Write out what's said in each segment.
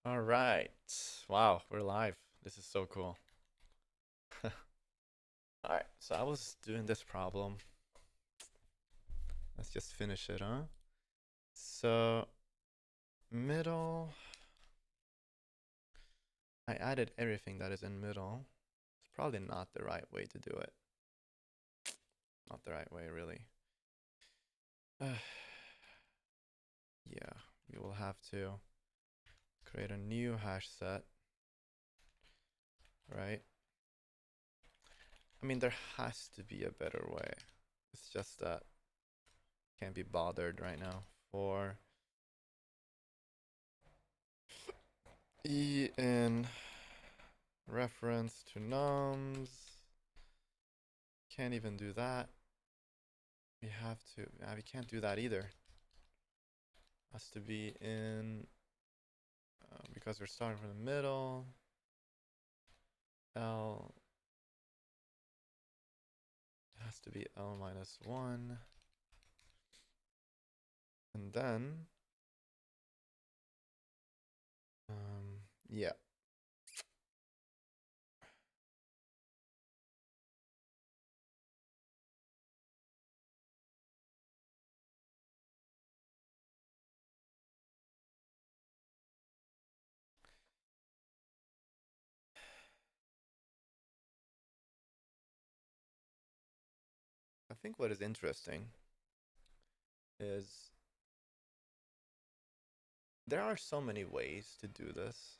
All right. Wow, we're live. This is so cool. All right, so I was doing this problem. Let's just finish it, huh? So, middle, I added everything that is in middle. It's probably not the right way to do it. Not the right way, really. Yeah, we will have to create a new hash set, right? I mean, there has to be a better way. It's just that can't be bothered right now. For E in reference to nums. Can't even do that. We have to, we can't do that either. Has to be in, because we're starting from the middle. L has to be L minus 1. And then, yeah. I think what is interesting is there are so many ways to do this.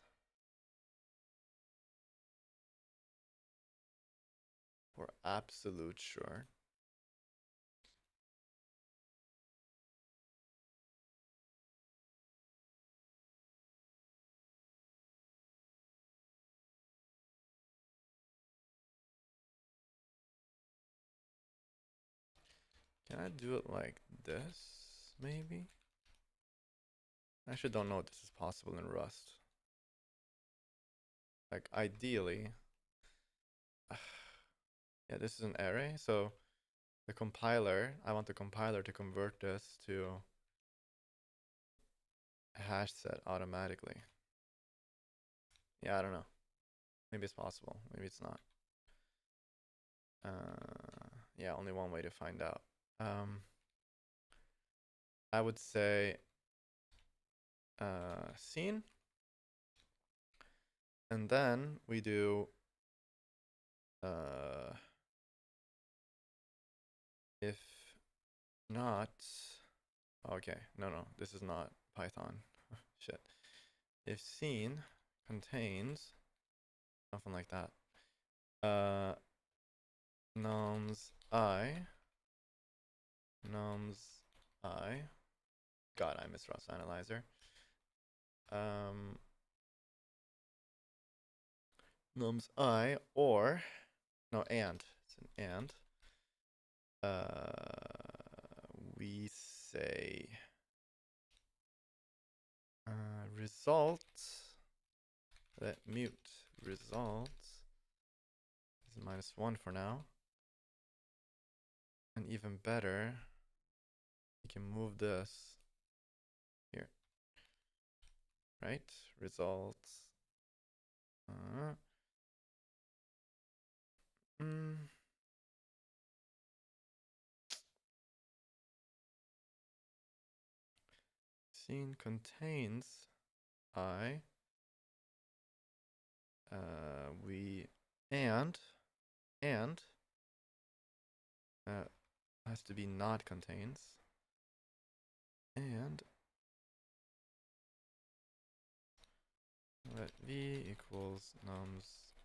For absolute sure. Can I do it like this, maybe? I actually don't know if this is possible in Rust. Like, ideally, yeah, this is an array, so the compiler, I want the compiler to convert this to a hash set automatically. Yeah, I don't know. Maybe it's possible. Maybe it's not. Yeah, only one way to find out. I would say scene. And then we do if not, okay, no, this is not Python. Shit. If scene contains something like that, nums I, God, I miss Rust Analyzer. Nums I, or, no, and, it's an and. We say result, let mute result is -1 for now. And even better, you can move this here, right? Results. Scene contains I. We and has to be not contains, and let v equals nums.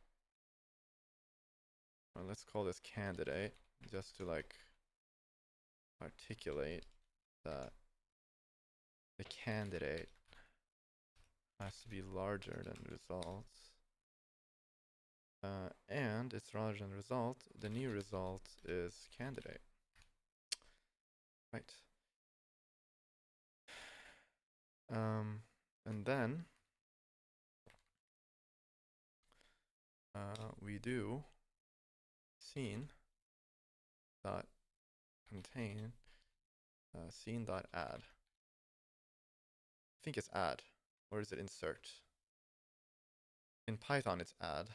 Well, let's call this candidate just to like articulate that the candidate has to be larger than results. And it's larger than result. The new result is candidate. Right. And then we do scene dot contain scene dot add. I think it's add, or is it insert? In Python, it's add.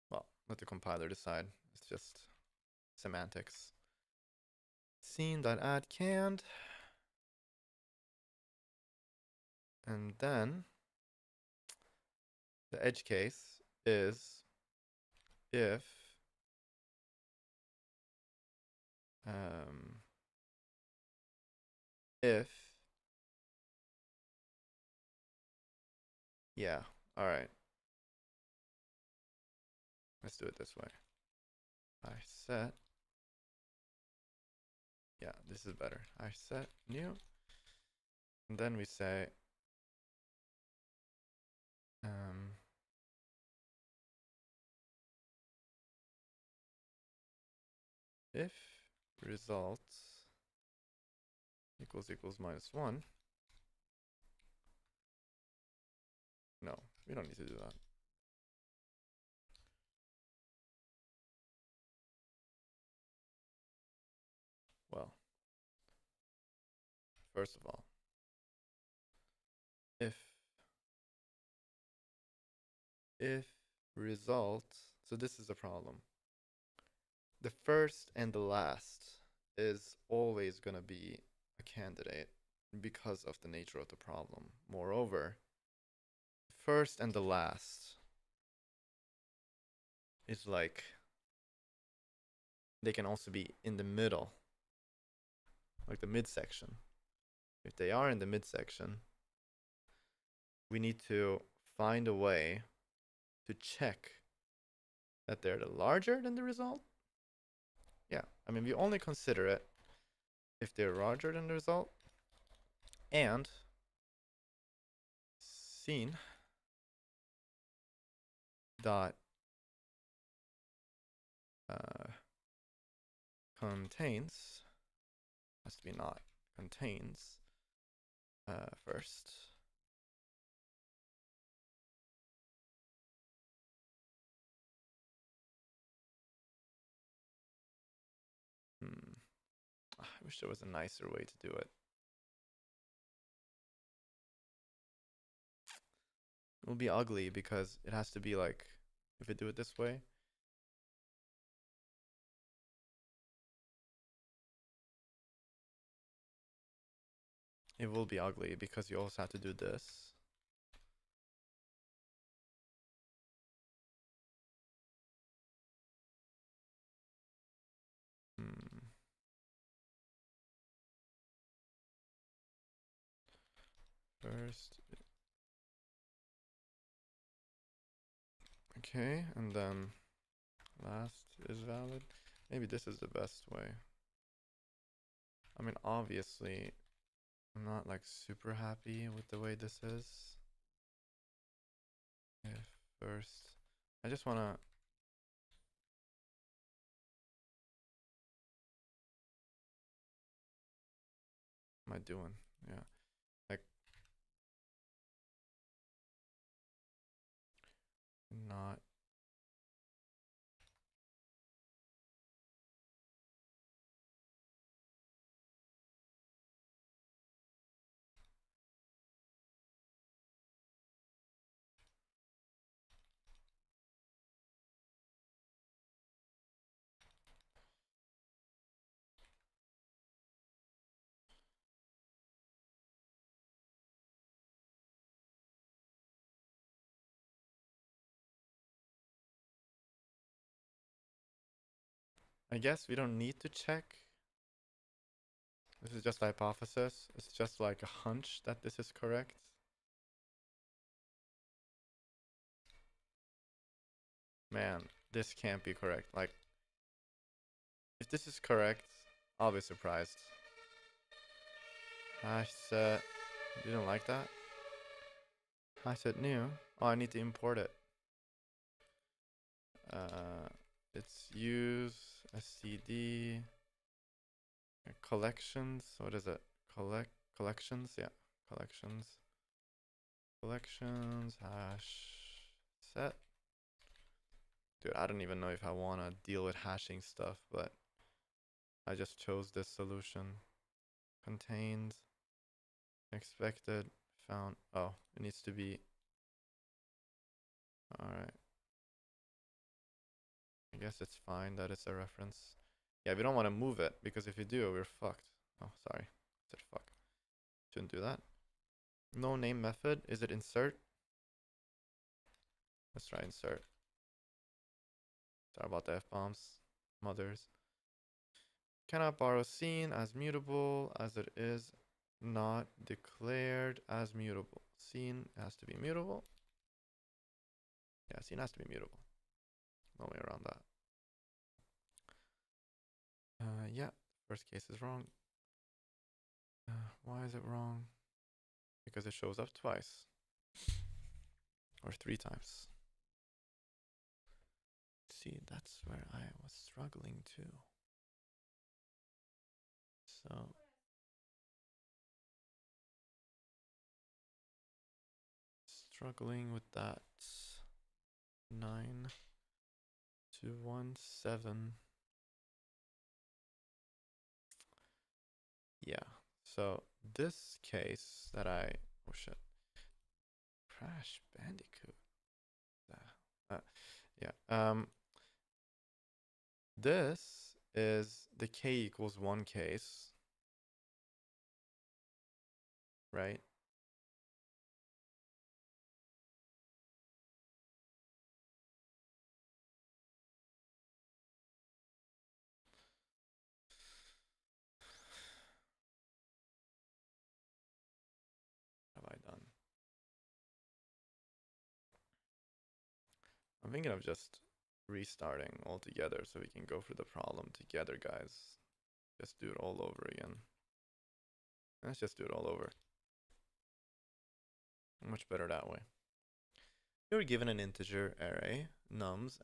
Well, let the compiler decide. It's just semantics. Scene.add canned. And then the edge case is if yeah, all right. Let's do it this way. I set, yeah, this is better. I set new, and then we say if results equals -1. No, we don't need to do that. Well, first of all, if results, so this is a problem. The first and the last is always going to be a candidate because of the nature of the problem. Moreover, first and the last is like, they can also be in the middle, like the midsection. If they are in the midsection, we need to find a way to check that they're larger than the result. Yeah, I mean, we only consider it if they're larger than the result. And scene dot contains, has to be not, contains first. I wish there was a nicer way to do it. It will be ugly because it has to be like, if I do it this way, it will be ugly because you also have to do this. First. Okay, and then last is valid. Maybe this is the best way. I mean, obviously, I'm not like super happy with the way this is. If first, I just wanna. What am I doing? Yeah, like not. I guess we don't need to check. This is just a hypothesis. It's just like a hunch that this is correct. Man, this can't be correct. Like, if this is correct, I'll be surprised. Hash set. You don't like that? Hash set new. Oh, I need to import it. It's use std collections. What is it? Collections. Yeah, collections hash set. Dude, I don't even know if I want to deal with hashing stuff, but I just chose this solution. Contains expected found. Oh, it needs to be. All right. I guess it's fine that it's a reference. Yeah, we don't want to move it because if you do, we're fucked. Oh, sorry. I said fuck. Shouldn't do that. No name method. Is it insert? Let's try insert. Sorry about the F-bombs. Mothers. Cannot borrow scene as mutable as it is not declared as mutable. Scene has to be mutable. Yeah, scene has to be mutable. No way around that. Yeah, first case is wrong. Why is it wrong? Because it shows up twice. Or 3 times. See, that's where I was struggling too. So struggling with that. 9217. Yeah. So this case that oh shit. Crash Bandicoot. Yeah. This is the k equals 1 case, right? What have I done? I'm thinking of just restarting altogether so we can go through the problem together, guys. Just do it all over again. Let's just do it all over. Much better that way. You're given an integer array, nums,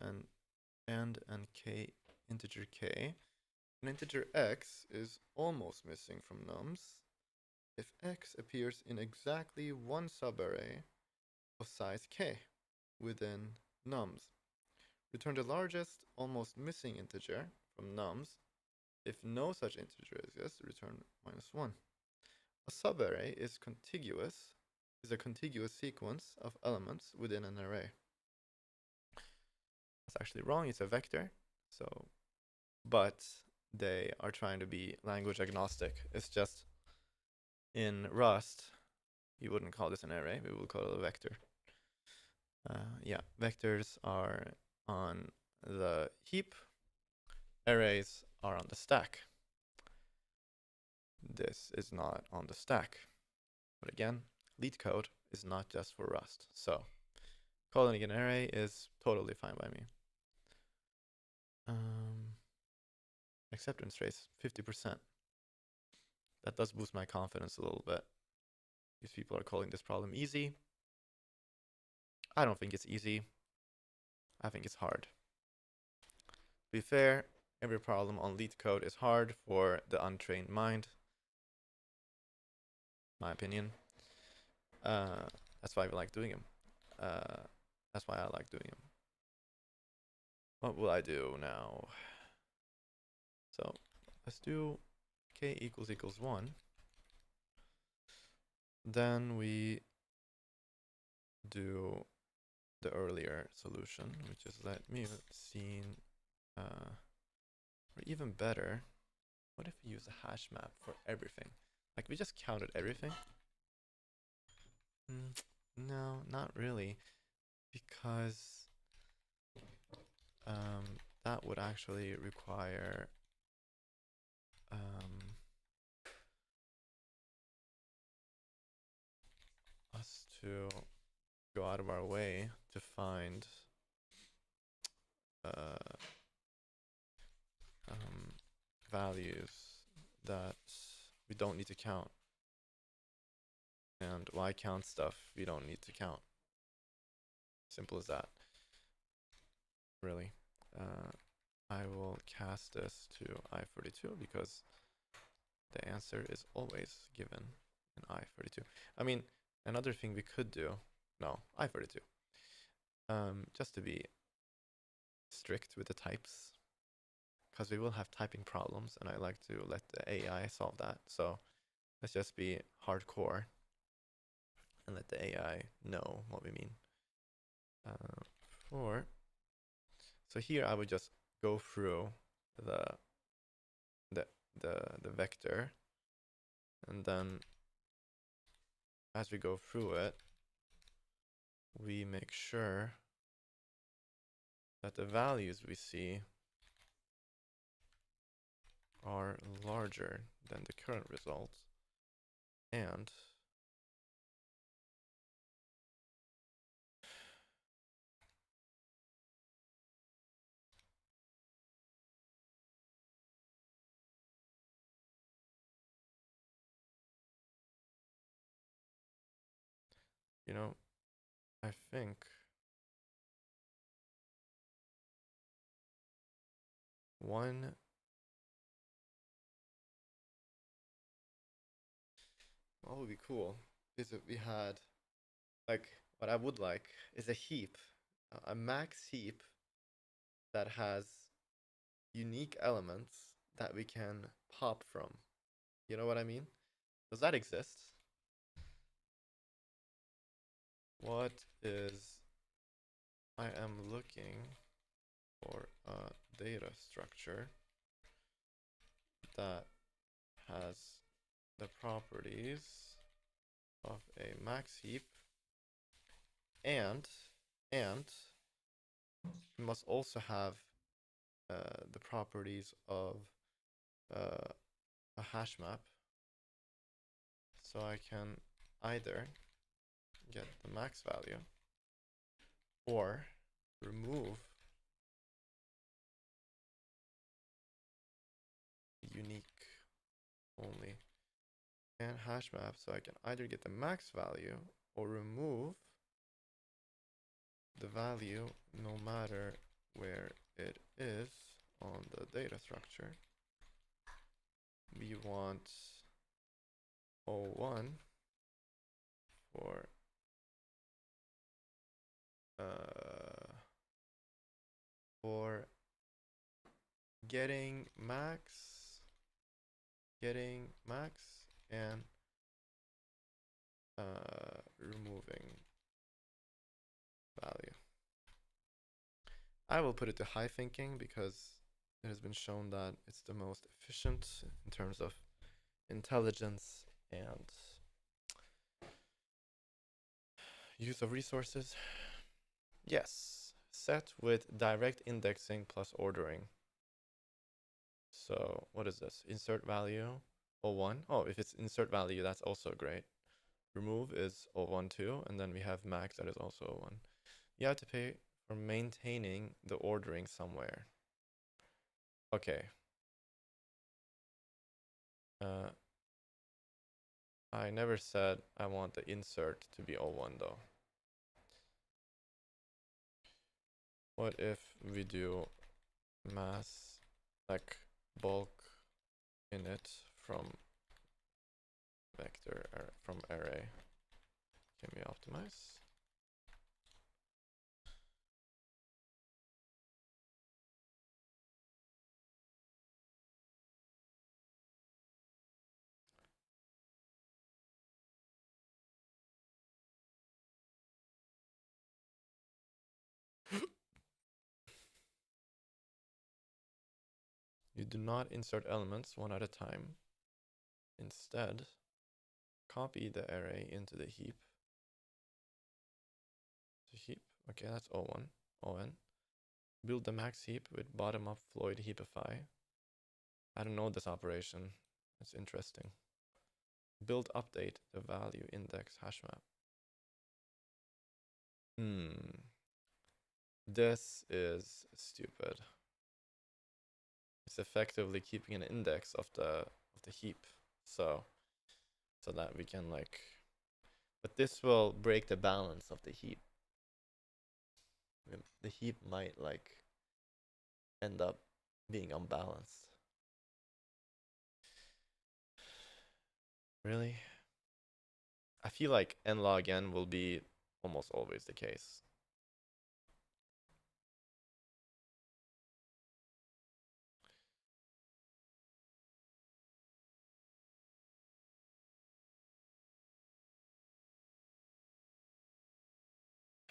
and k integer k. An integer x is almost missing from nums if x appears in exactly one subarray of size k within nums. Return the largest almost missing integer from nums. If no such integer exists, return -1. A subarray is a contiguous sequence of elements within an array. That's actually wrong, it's a vector. But they are trying to be language agnostic. It's just in Rust, you wouldn't call this an array, we will call it a vector. Yeah, vectors are on the heap, arrays are on the stack. This is not on the stack. But again, LeetCode is not just for Rust. So calling it an array is totally fine by me. Acceptance rates, 50%. That does boost my confidence a little bit. These people are calling this problem easy. I don't think it's easy. I think it's hard. To be fair, every problem on LeetCode is hard for the untrained mind. My opinion. That's why we like doing them. That's why I like doing them. What will I do now? So let's do k equals 1. Then we do the earlier solution, which is let me scene, or even better, what if we use a hash map for everything? Like we just counted everything? No, not really, because that would actually require us to go out of our way to find values that we don't need to count. And why count stuff we don't need to count? Simple as that. Really. I will cast this to I42 because the answer is always given in I42. I mean, another thing we could do, no, I42. Just to be strict with the types, because we will have typing problems and I like to let the AI solve that. So let's just be hardcore. and let the AI know what we mean. So here I would just go through the vector, and then as we go through it, we make sure that the values we see are larger than the current results, and you know, I think what would be cool is if we had, like, what I would like is a heap, a max heap that has unique elements that we can pop from. You know what I mean? Does that exist? What is... I am looking for a data structure that has the properties of a max heap, and we must also have the properties of a hash map, so I can either get the max value or remove unique only and hash map, so I can either get the max value or remove the value no matter where it is on the data structure. We want 01 for getting max and removing value. I will put it to high thinking because it has been shown that it's the most efficient in terms of intelligence and use of resources. Yes, set with direct indexing plus ordering. So what is this? Insert value 01. Oh, if it's insert value, that's also great. Remove is 01 too, and then we have max that is also 01. You have to pay for maintaining the ordering somewhere. Okay. I never said I want the insert to be 01 though. What if we do mass, like bulk init from vector from array? Can we optimize? You do not insert elements one at a time. Instead, copy the array into the heap. Okay, that's O1, ON. Build the max heap with bottom-up Floyd heapify. I don't know this operation. It's interesting. Build update the value index hash map. This is stupid. It's effectively keeping an index of the heap, so that we can like, but this will break the balance of the heap. The heap might like end up being unbalanced. Really? I feel like n log n will be almost always the case.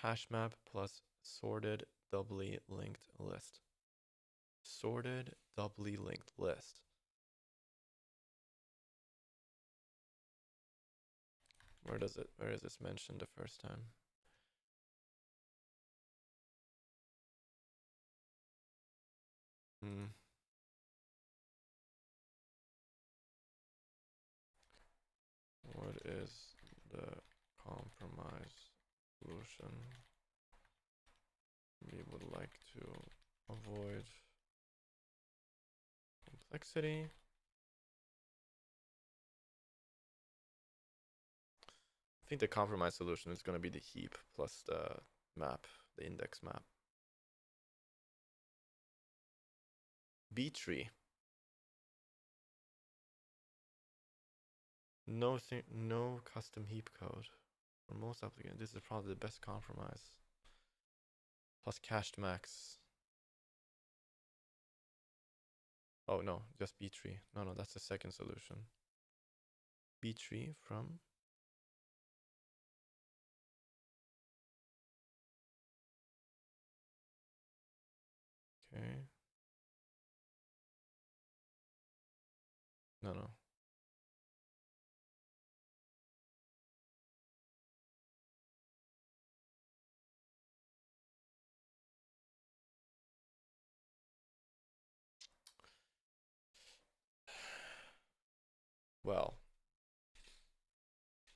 hash map plus sorted doubly linked list. Sorted doubly linked list. Where is this mentioned the first time? What is the compromise solution we would like to avoid complexity? I think the compromise solution is going to be the heap plus the map, the index map. B tree. No custom heap code. For most applicants, this is probably the best compromise. Plus cached max. Oh no, just B tree. No, that's the second solution. B tree from okay. No. Well,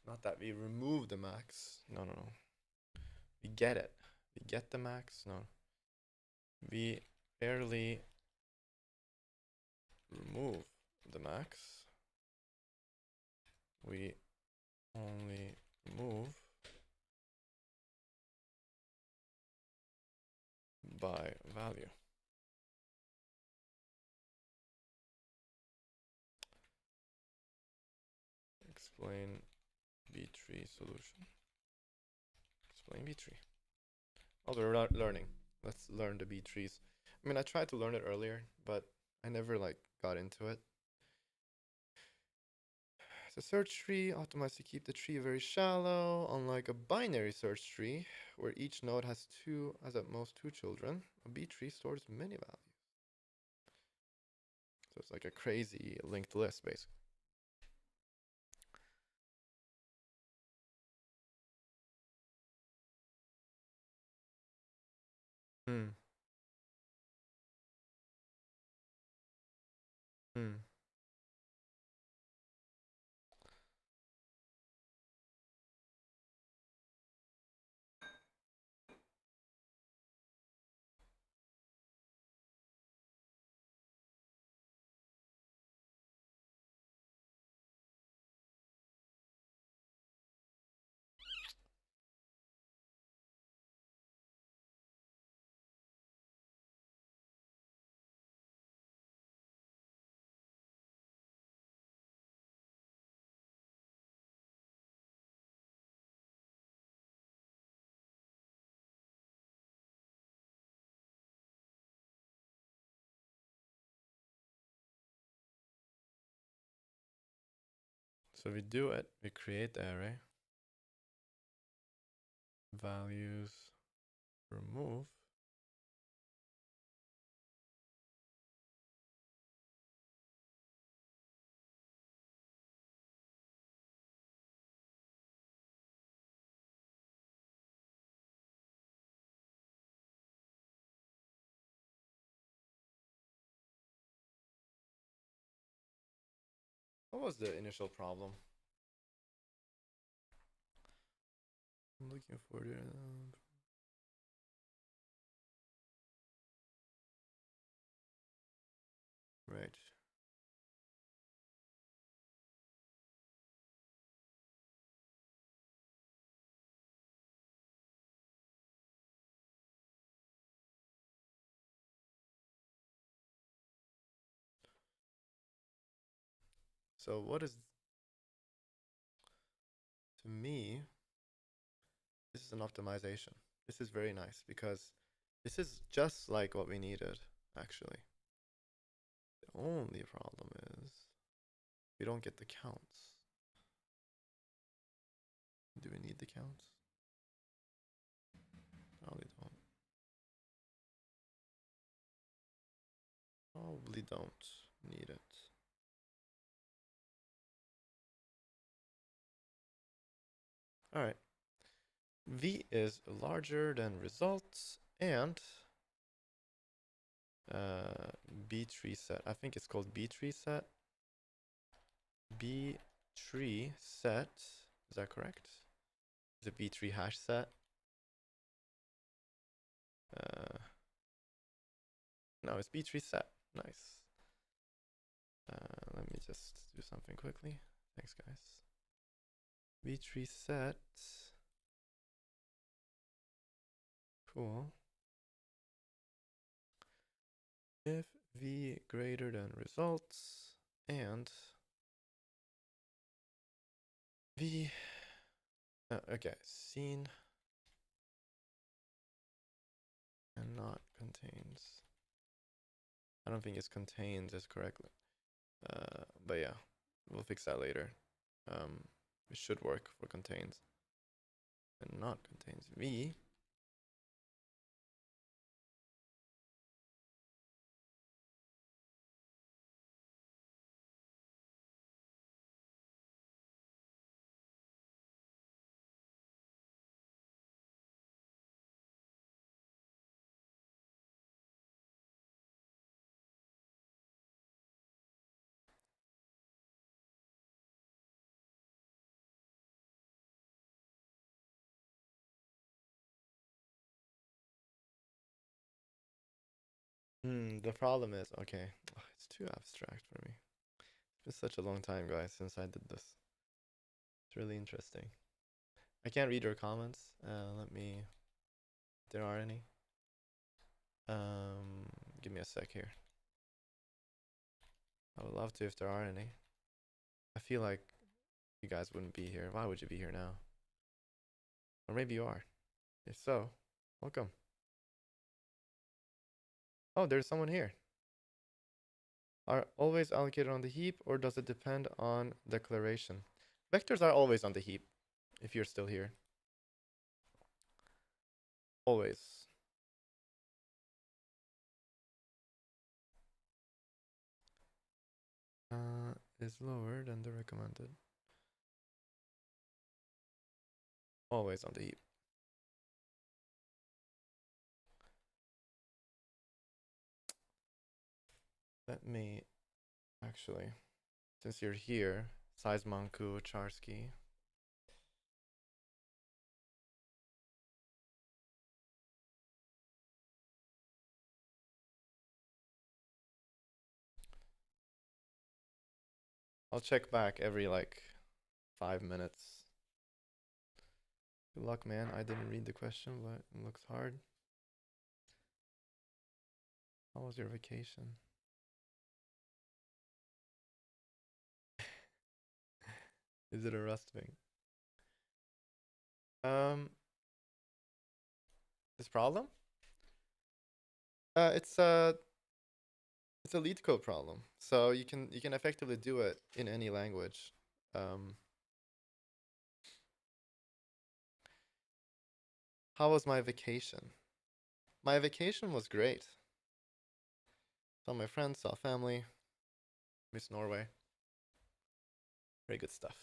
not that we remove the max. No. We get it. We get the max. No. We barely remove the max. We only remove by value. Explain B tree solution. Explain B tree. Oh, we're not learning. Let's learn the B trees. I mean, I tried to learn it earlier, but I never got into it. The search tree optimized to keep the tree very shallow, unlike a binary search tree where each node has at most two children. A B tree stores many values. So it's like a crazy linked list, basically. So we do it, we create the array, values, remove, what was the initial problem? I'm looking for the right. So what is, to me, this is an optimization. This is very nice because this is just like what we needed, actually. The only problem is we don't get the counts. Do we need the counts? probably don't need it. All right. V is larger than results and B tree set. I think it's called B tree set. B tree set. Is that correct? Is it B tree hash set? No, it's B tree set. Nice. Let me just do something quickly. Thanks, guys. B tree set. Cool. If V greater than results and V, okay, seen and not contains. I don't think it's contains as correctly. But yeah, we'll fix that later. It should work for contains and not contains V. The problem is, okay, it's too abstract for me. It's been such a long time, guys, since I did this. It's really interesting. I can't read your comments. Let me, if there are any. Give me a sec here. I would love to if there are any. I feel like you guys wouldn't be here. Why would you be here now? Or maybe you are. If so, welcome. Oh, there's someone here. Are always allocated on the heap, or does it depend on declaration? Vectors are always on the heap, if you're still here. Always. Is lower than the recommended. Always on the heap. Let me, actually, since you're here, Sizemanku, Charsky. I'll check back every like 5 minutes. Good luck, man. I didn't read the question, but it looks hard. How was your vacation? Is it a Rust thing? This problem? It's a lead code problem. So you can effectively do it in any language. How was my vacation? My vacation was great. Saw my friends, saw family. Miss Norway. Very good stuff.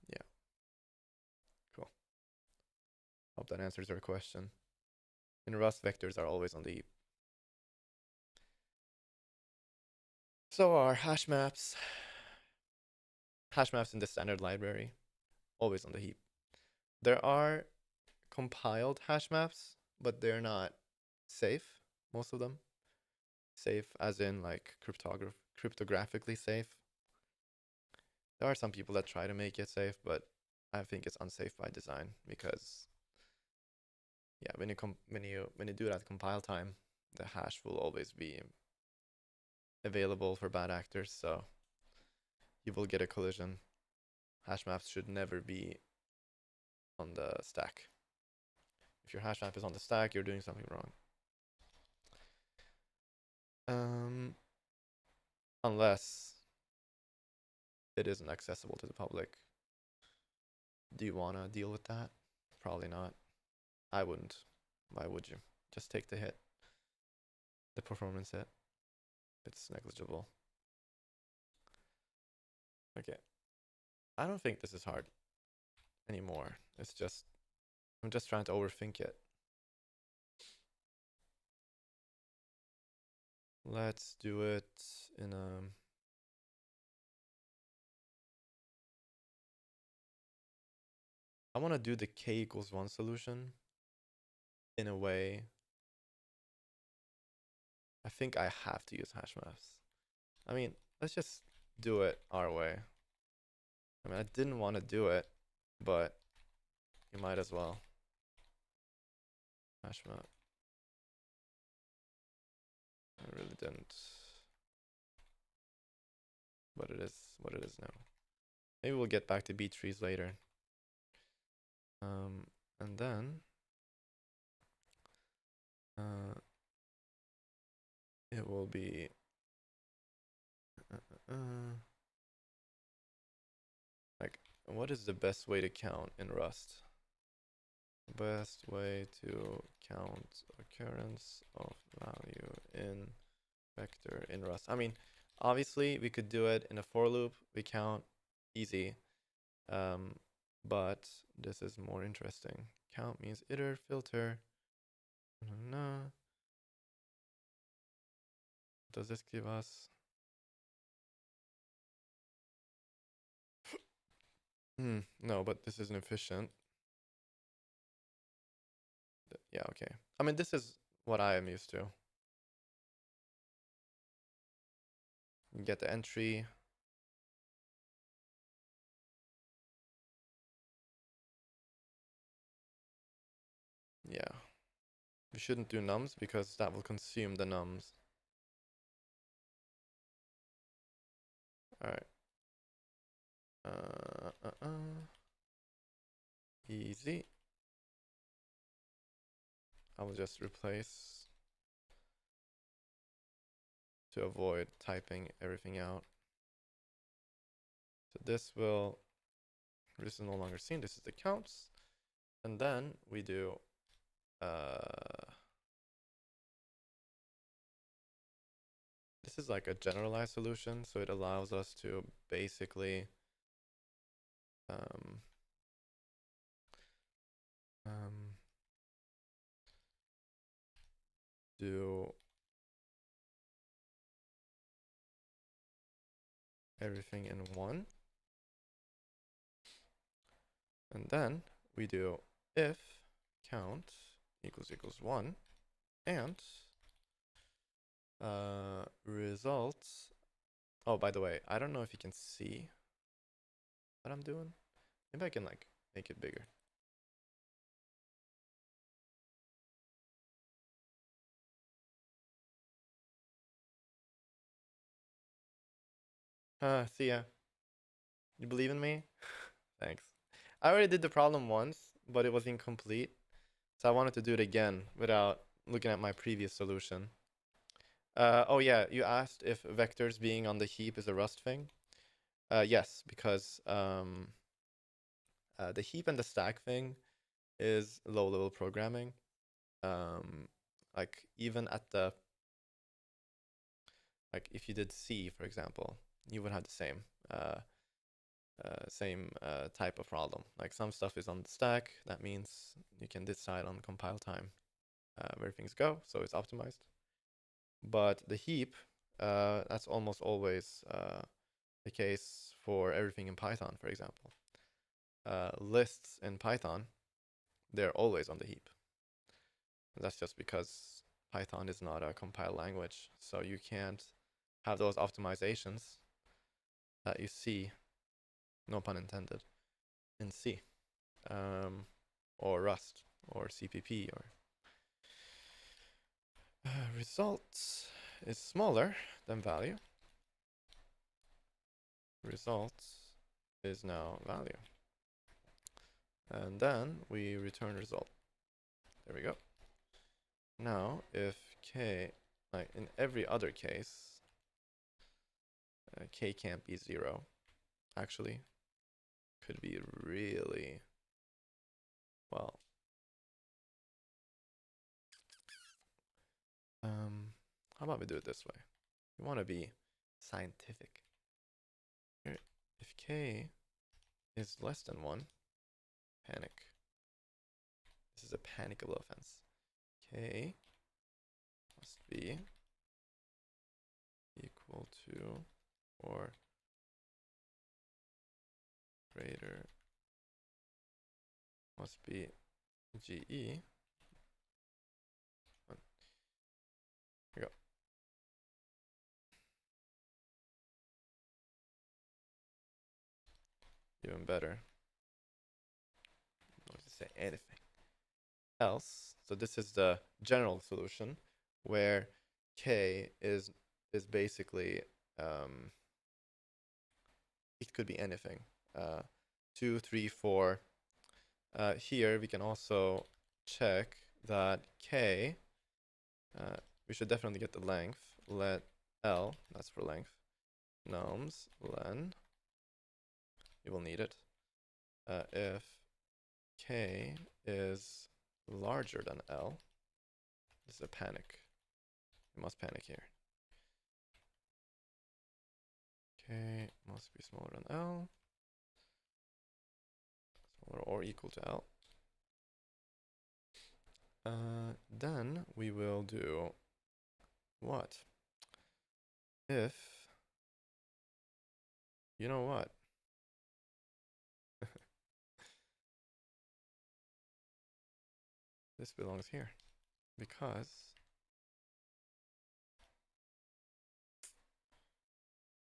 Yeah. Cool. Hope that answers your question. In Rust, vectors are always on the heap. So are hash maps. Hash maps in the standard library, always on the heap. There are compiled hash maps, but they're not safe, most of them. Safe as in like cryptographically safe. There are some people that try to make it safe, but I think it's unsafe by design because yeah, when you do it at compile time, the hash will always be available for bad actors, so you will get a collision. Hash maps should never be on the stack. If your hash map is on the stack, you're doing something wrong. Unless it isn't accessible to the public. Do you want to deal with that? Probably not. I wouldn't. Why would you? Just take the hit. The performance hit. It's negligible. Okay. I don't think this is hard anymore. It's just, I'm just trying to overthink it. Let's do it in a... I want to do the k=1 solution in a way. I think I have to use hash maps. I mean, let's just do it our way. I mean, I didn't want to do it, but you might as well. Hash map. I really didn't. But it is what it is now. Maybe we'll get back to B trees later. And then it will be like, what is the best way to count in Rust? Best way to count occurrence of value in vector in Rust. I mean, obviously we could do it in a for loop. We count easy. But this is more interesting. Count means iter, filter. Does this give us? No, but this isn't efficient. Yeah, okay. I mean, this is what I am used to. You get the entry. Yeah. We shouldn't do nums because that will consume the nums. Alright. Easy. I will just replace to avoid typing everything out. So this is no longer seen. This is the counts. And then we do this is like a generalized solution, so it allows us to basically do everything in one. And then we do if count equals 1 and results. Oh, by the way, I don't know if you can see what I'm doing. Maybe I can like make it bigger. See ya. You believe in me? Thanks. I already did the problem once, but it was incomplete. So I wanted to do it again without looking at my previous solution. Oh yeah, you asked if vectors being on the heap is a Rust thing. Yes, because the heap and the stack thing is low-level programming. Like even at the if you did C, for example, you would have the same type of problem. Like some stuff is on the stack. That means you can decide on compile time where things go, so it's optimized. But the heap, that's almost always the case for everything in Python, for example. Lists in Python, they're always on the heap. And that's just because Python is not a compiled language, so you can't have those optimizations that you see, no pun intended, in C, or Rust, or CPP, or results is smaller than value. Results is now value. And then we return result. There we go. Now, if k, like in every other case, k can't be 0. Actually, could be really, well, How about we do it this way? We want to be scientific. Here, if k is less than 1, panic. This is a panicable offense. K must be equal to or greater, must be GE. Here we go. Even better. I don't want to say anything else. So this is the general solution where k is basically it could be anything. 2, 3, 4. Here we can also check that k, we should definitely get the length. Let L, that's for length, nums len, you will need it. If k is larger than L, this is a panic. You must panic here. K must be smaller than L, smaller or equal to L. Then we will do what? If, you know what? This belongs here because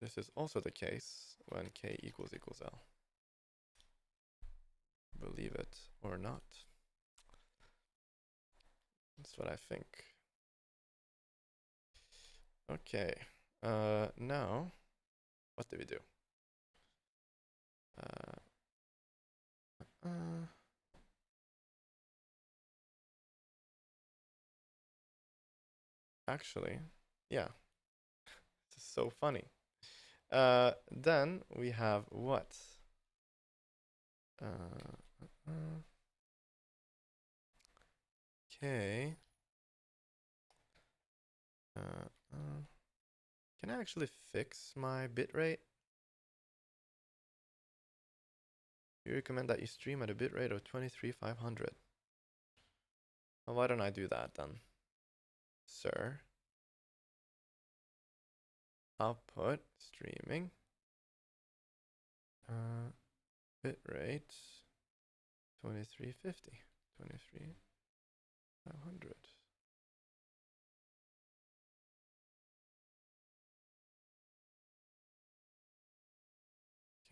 this is also the case when k equals L. Believe it or not. That's what I think. Okay. Now, what do we do? Actually, yeah. This is so funny. Then we have what? Okay. Can I actually fix my bitrate? We recommend that you stream at a bitrate of 23,500. Well, why don't I do that then? Sir. Output streaming. Bitrate 2350. 23,500.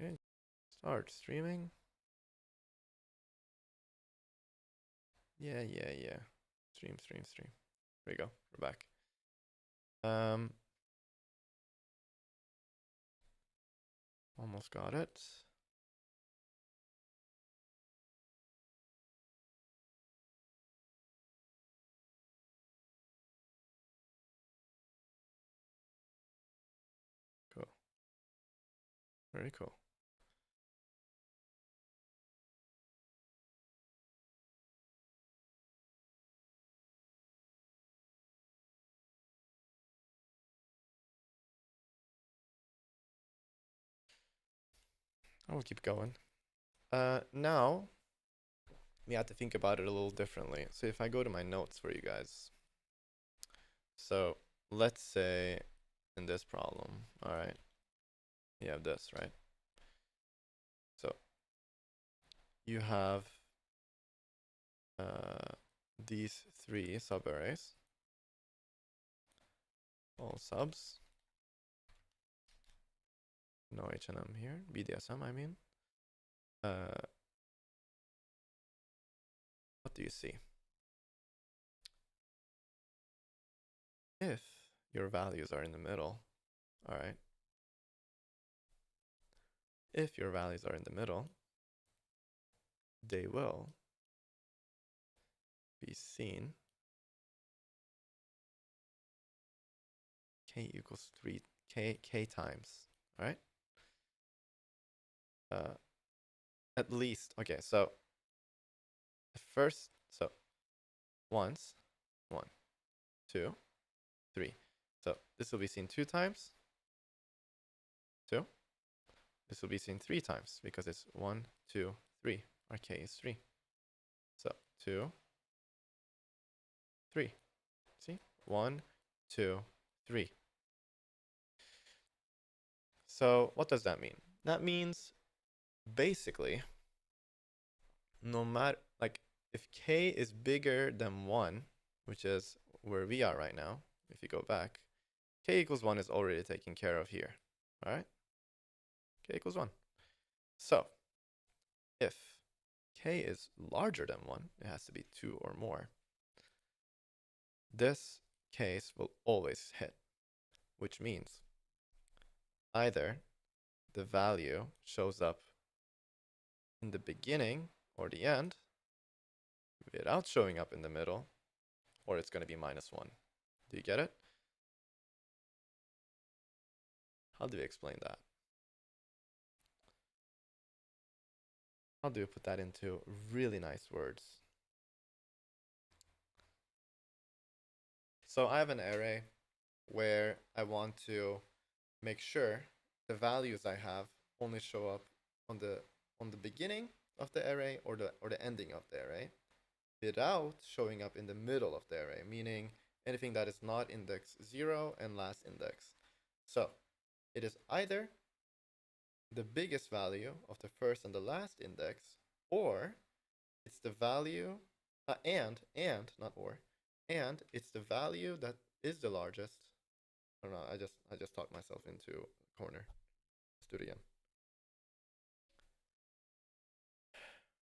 Okay, start streaming. Yeah. Stream. There we go. We're back. Almost got it. Cool. Very cool. I will keep going. Now, we have to think about it a little differently. So if I go to my notes for you guys. So let's say in this problem, all right, you have this, right? So you have these 3 subarrays, all subs. No H&M here, BDSM I mean. What do you see? If your values are in the middle, all right. If your values are in the middle, they will be seen k equals 3 k times, all right? At least, okay, so first, so once, 1, 2, 3. So this will be seen 2 times. 2. This will be seen 3 times because it's 1, 2, 3. Our k is 3. So 2, 3. See? 1, 2, 3. So what does that mean? That means basically, no matter, like, if k is bigger than 1, which is where we are right now, if you go back, k equals 1 is already taken care of here. All right? K equals 1. So if k is larger than 1, it has to be 2 or more. This case will always hit, which means either the value shows up in the beginning or the end without showing up in the middle, or it's going to be -1. Do you get it? How do we explain that? How do we put that into really nice words? So I have an array where I want to make sure the values I have only show up on the beginning of the array or the ending of the array without showing up in the middle of the array, meaning anything that is not index 0 and last index. So it is either the biggest value of the first and the last index, or it's the value and not or, and it's the value that is the largest. I don't know, I just talked myself into a corner. Let's do it again.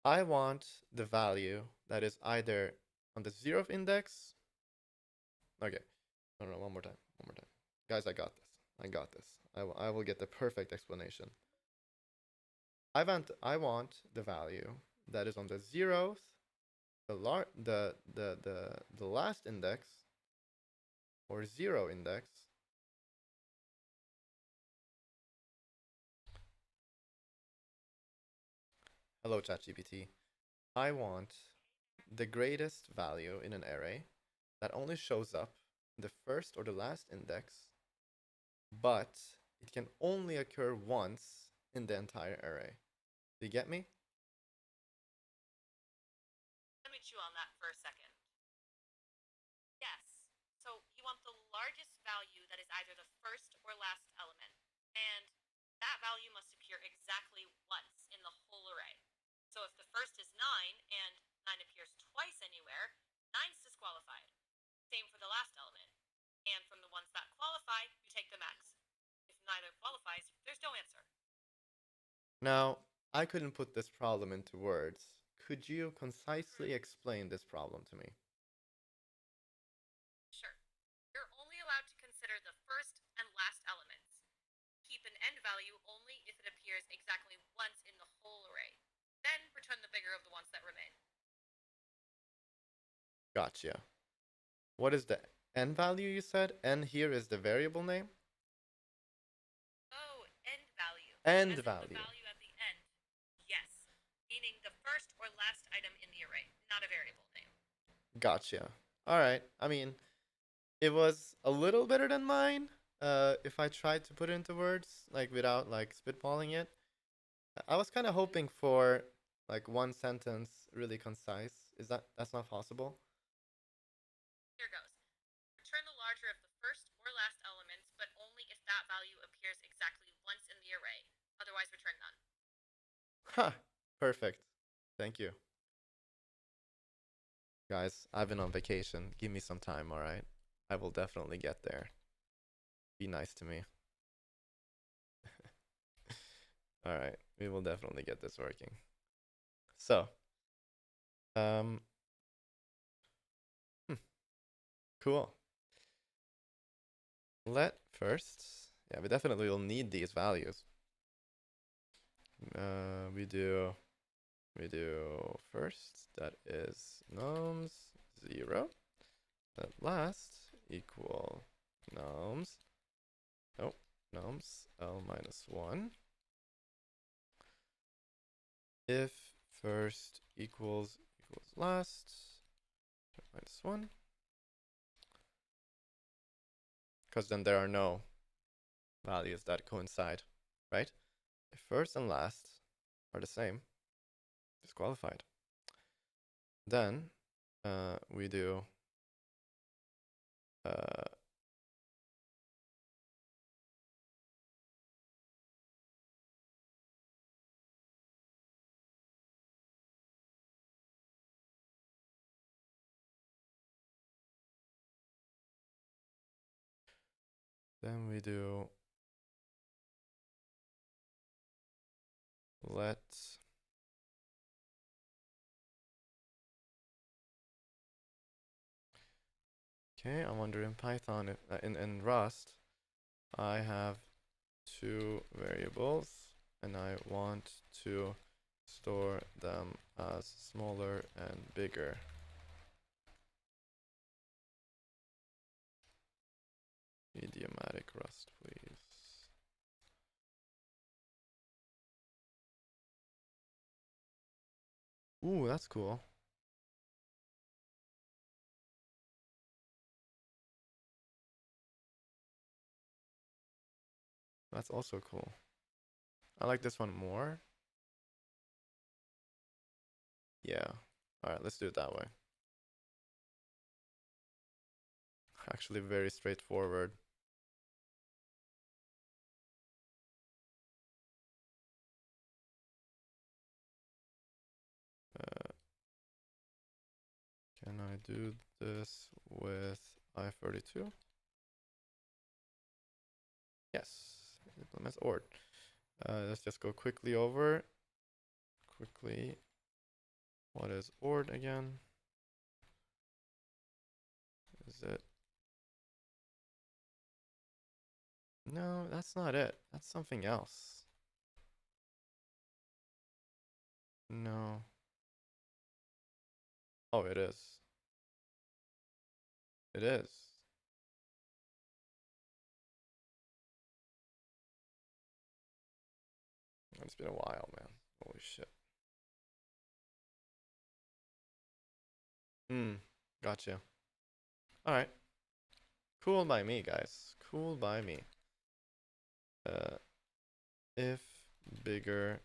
I want the value that is either on the 0th index. Okay, no, one more time. Guys, I got this. I will get the perfect explanation. I want the value that is on the 0th, the last index, or 0 index. Hello, ChatGPT. I want the greatest value in an array that only shows up in the first or the last index, but it can only occur once in the entire array. Do you get me? Let me chew on that for a second. Yes. So you want the largest value that is either the first or last element, and that value must appear exactly once in the whole array. So if the first is 9 and 9 appears twice anywhere, 9 is disqualified. Same for the last element. And from the ones that qualify, you take the max. If neither qualifies, there's no answer. Now, I couldn't put this problem into words. Could you concisely explain this problem to me? Sure. You're only allowed to consider the first and last elements. Keep an end value only if it appears exactly once in the whole array. Then return the bigger of the ones that remain. Gotcha. What is the n value you said? N here is the variable name? Oh, end value. End As in value. the value at the end. Yes. Meaning the first or last item in the array, not a variable name. Gotcha. All right. I mean, it was a little better than mine. If I tried to put it into words, like without like spitballing it, I was kind of hoping for like one sentence, really concise. That's not possible? Here goes. Return the larger of the first or last elements, but only if that value appears exactly once in the array. Otherwise, return none. Huh. Perfect. Thank you. Guys, I've been on vacation. Give me some time, all right? I will definitely get there. Be nice to me. All right, we will definitely get this working. So, cool. Yeah, we definitely will need these values. We do first, that is noms 0. At last equal noms. Oh, noms l minus 1. If first equals last minus 1. because then there are no values that coincide, right? If first and last are the same, disqualified. Then we do let okay, I wonder in Python, if, in Rust, I have two variables and I want to store them as smaller and bigger. Idiomatic Rust, please. Ooh, that's cool. That's also cool. I like this one more. Yeah. Alright, let's do it that way. Actually, very straightforward. Can I do this with i32? Yes, it implements ORD. Let's just go quickly over. What is ORD again? Is it? No, that's not it. That's something else. No. Oh, it is. It is. It's been a while, man. Holy shit. Gotcha. Alright. Cool by me, guys. Cool by me. If bigger.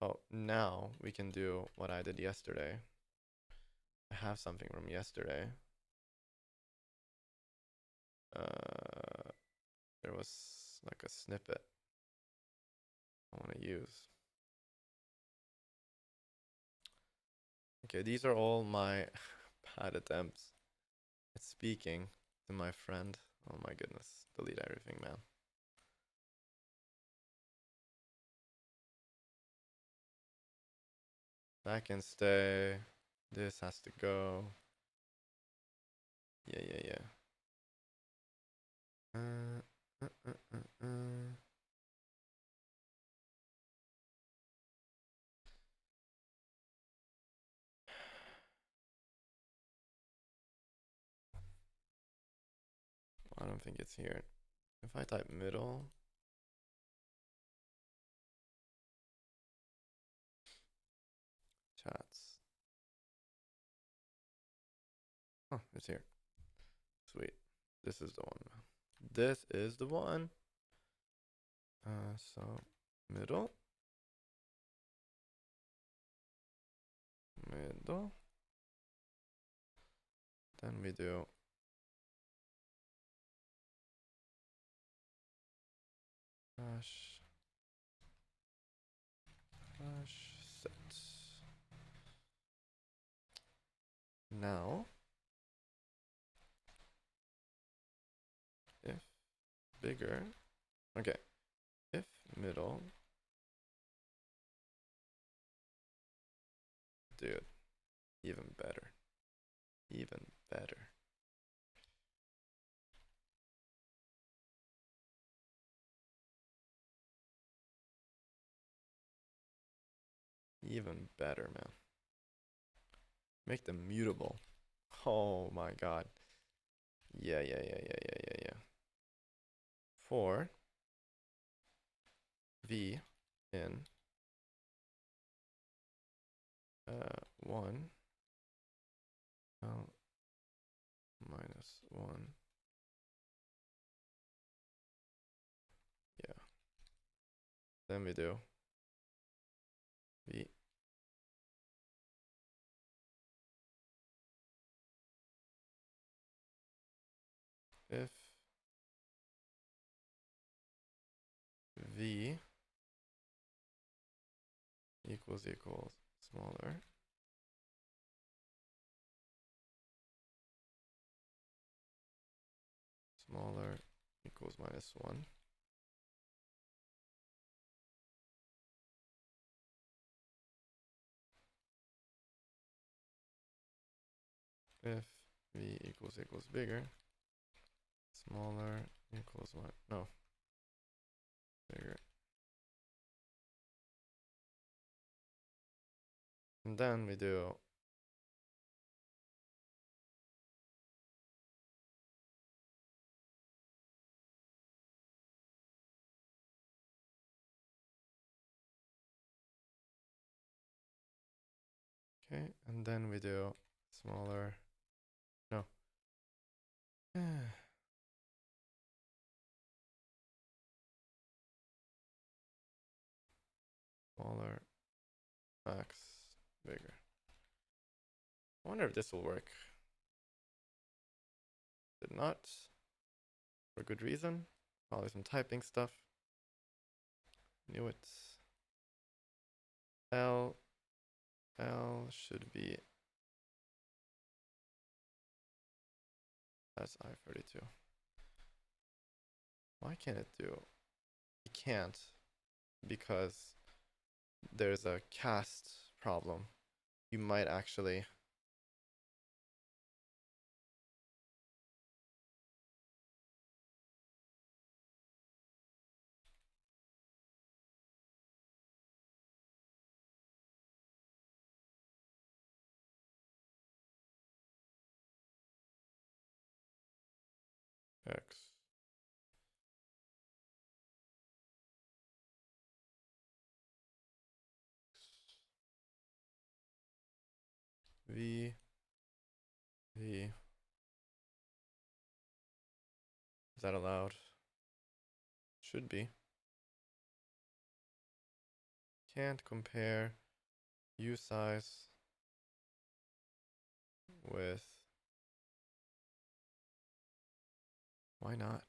Oh, now we can do what I did yesterday. I have something from yesterday. There was like a snippet I want to use. Okay, these are all my bad attempts at speaking to my friend. Oh my goodness, delete everything, man. That can stay. This has to go. Yeah. I don't think it's here. If I type middle, chats. Oh, it's here. Sweet. This is the one. This is the one. So middle. Then we do hash set. Now, if bigger, okay, if middle, dude, even better, even better. Even better, man. Make them mutable. Oh my god. Yeah. For v in 1 l minus 1. Yeah. Then we do v if v equals smaller equals minus 1. If v equals bigger, smaller equals 1. No. Bigger. And then we do okay, and then we do smaller. No. Smaller max bigger. I wonder if this will work. Did not. For good reason. Probably some typing stuff. Knew it. L should be as I32. Why can't it do? It can't because there's a cast problem. You might actually X V V. Is that allowed? Should be. Can't compare U size with. Why not?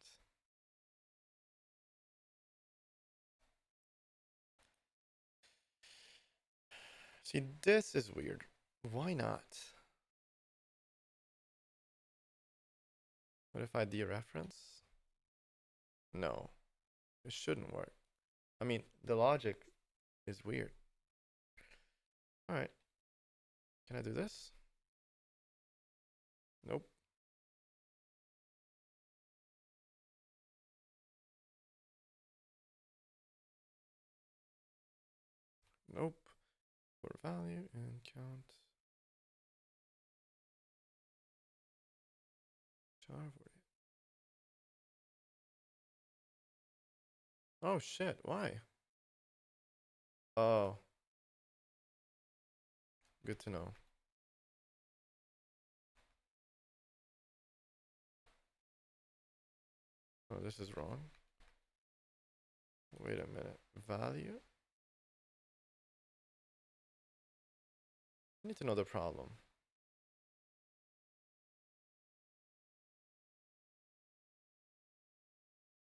See, this is weird. Why not? What if I dereference? No, it shouldn't work. I mean, the logic is weird. All right. Can I do this? Nope. Nope. For value and count. Oh shit, why? Oh. Good to know. Oh, this is wrong. Wait a minute. Value? I need to know the problem.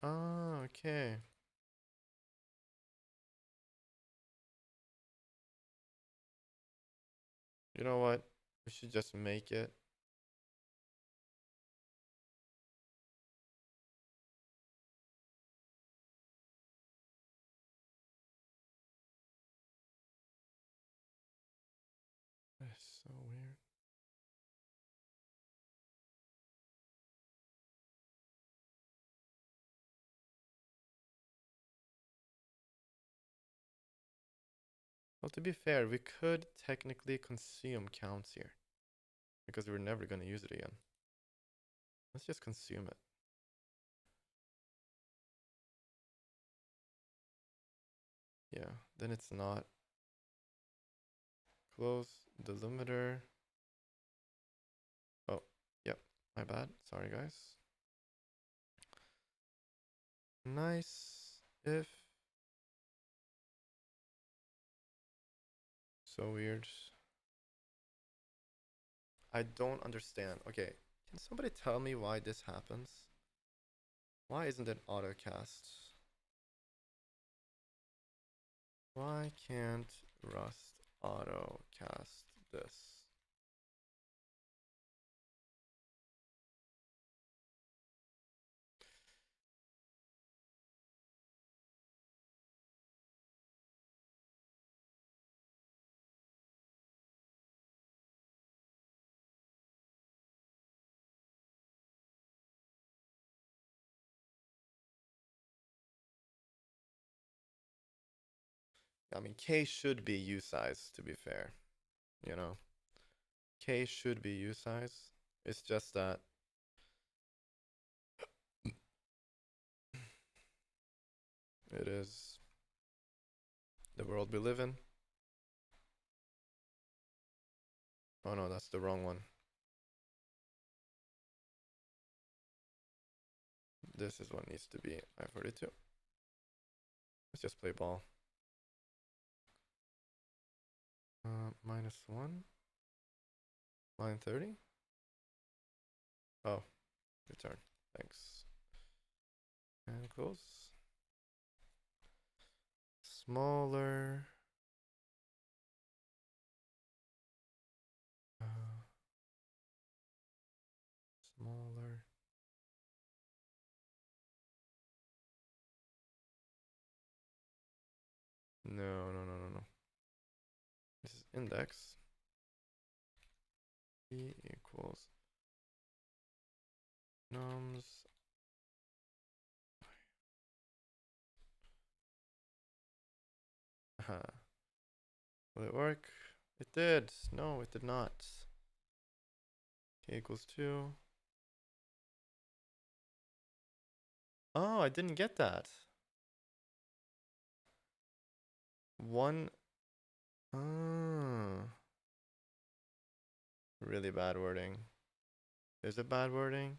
Ah, okay. You know what? We should just make it. That's so weird. Well, to be fair, we could technically consume counts here because we're never going to use it again. Let's just consume it. Yeah, then it's not. Close delimiter. Oh, yep, my bad. Sorry, guys. Nice if. So weird. I don't understand. Okay, can somebody tell me why this happens? Why isn't it autocast? Why can't Rust autocast this? I mean, K should be U size, to be fair. You know, K should be U size. It's just that it is the world we live in. Oh no, that's the wrong one. This is what needs to be I-42. Let's just play ball. -1. Line 30. Oh, return. Thanks. And close. Smaller. Smaller. No, no, no, no, no. This is index. B equals nums. Will it work? It did. No, it did not. K equals 2. Oh, I didn't get that. 1. Oh. Really bad wording. Is it bad wording?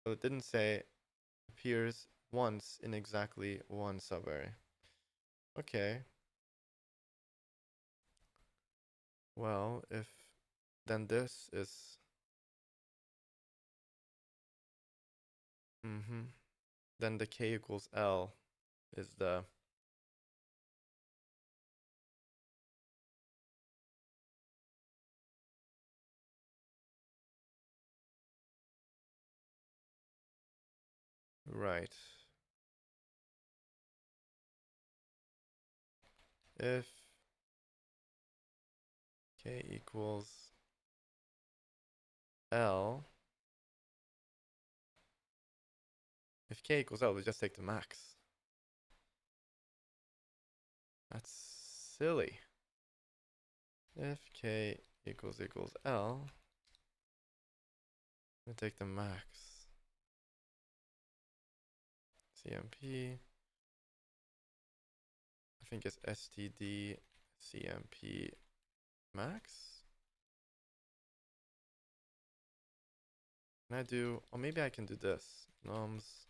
So it didn't say appears once in exactly one subarray. Okay. Well, if then this is then the K equals L is the right. If K equals L, if K equals L, we just take the max. That's silly. If K equals L, we take the max. CMP, I think it's STD CMP max. Can I do, or maybe I can do this. Nums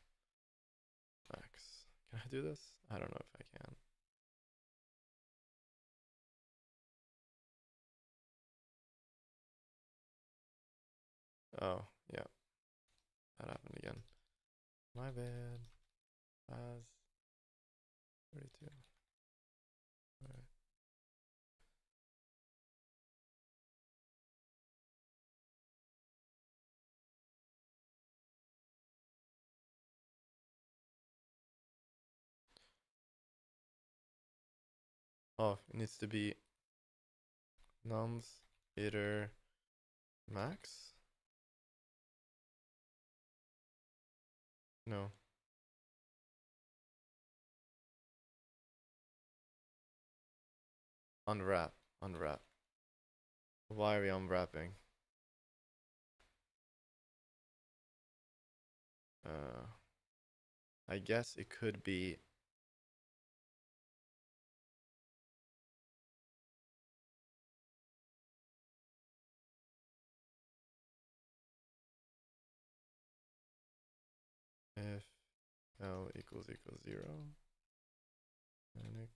max. Can I do this? I don't know if I can. Oh, yeah. That happened again. My bad. As 32. Alright. Oh, it needs to be nums iter max? No. Unwrap. Unwrap. Why are we unwrapping? I guess it could be if L equals 0, manic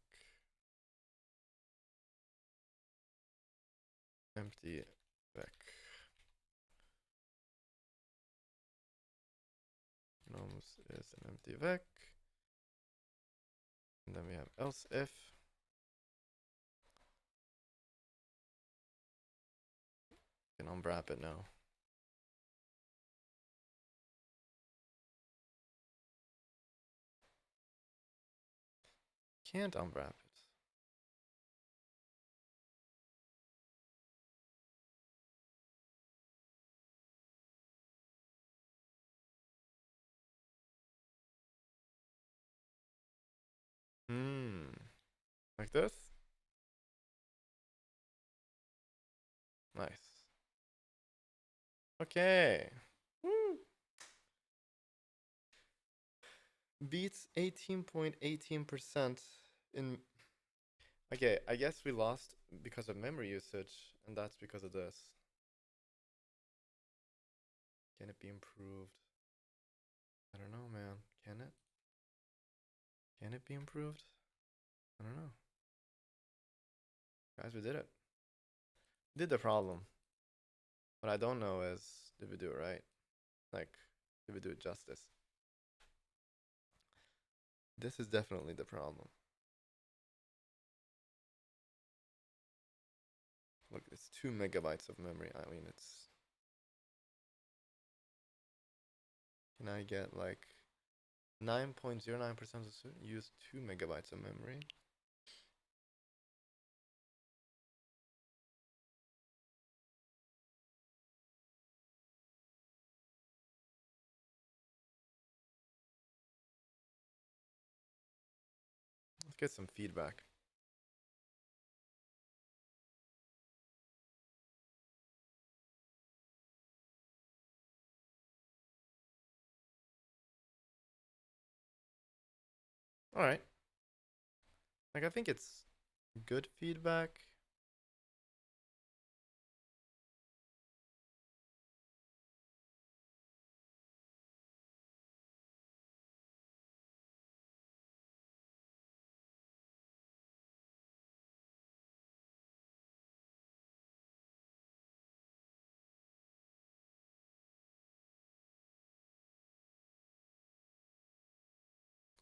empty vec. Nums is an empty vec. And then we have else if. You can unwrap it now. Can't unwrap it. Like this? Nice. Okay. Woo. Beats 18.18% in... Okay, I guess we lost because of memory usage, and that's because of this. Can it be improved? I don't know, man. Can it? Can it be improved? I don't know. Guys, we did it. Did the problem. What I don't know is, did we do it right? Like, did we do it justice? This is definitely the problem. Look, it's 2 megabytes of memory. I mean, it's... Can I get like 9.09% of the student use 2 megabytes of memory? Let's get some feedback. All right. Like, I think it's good feedback.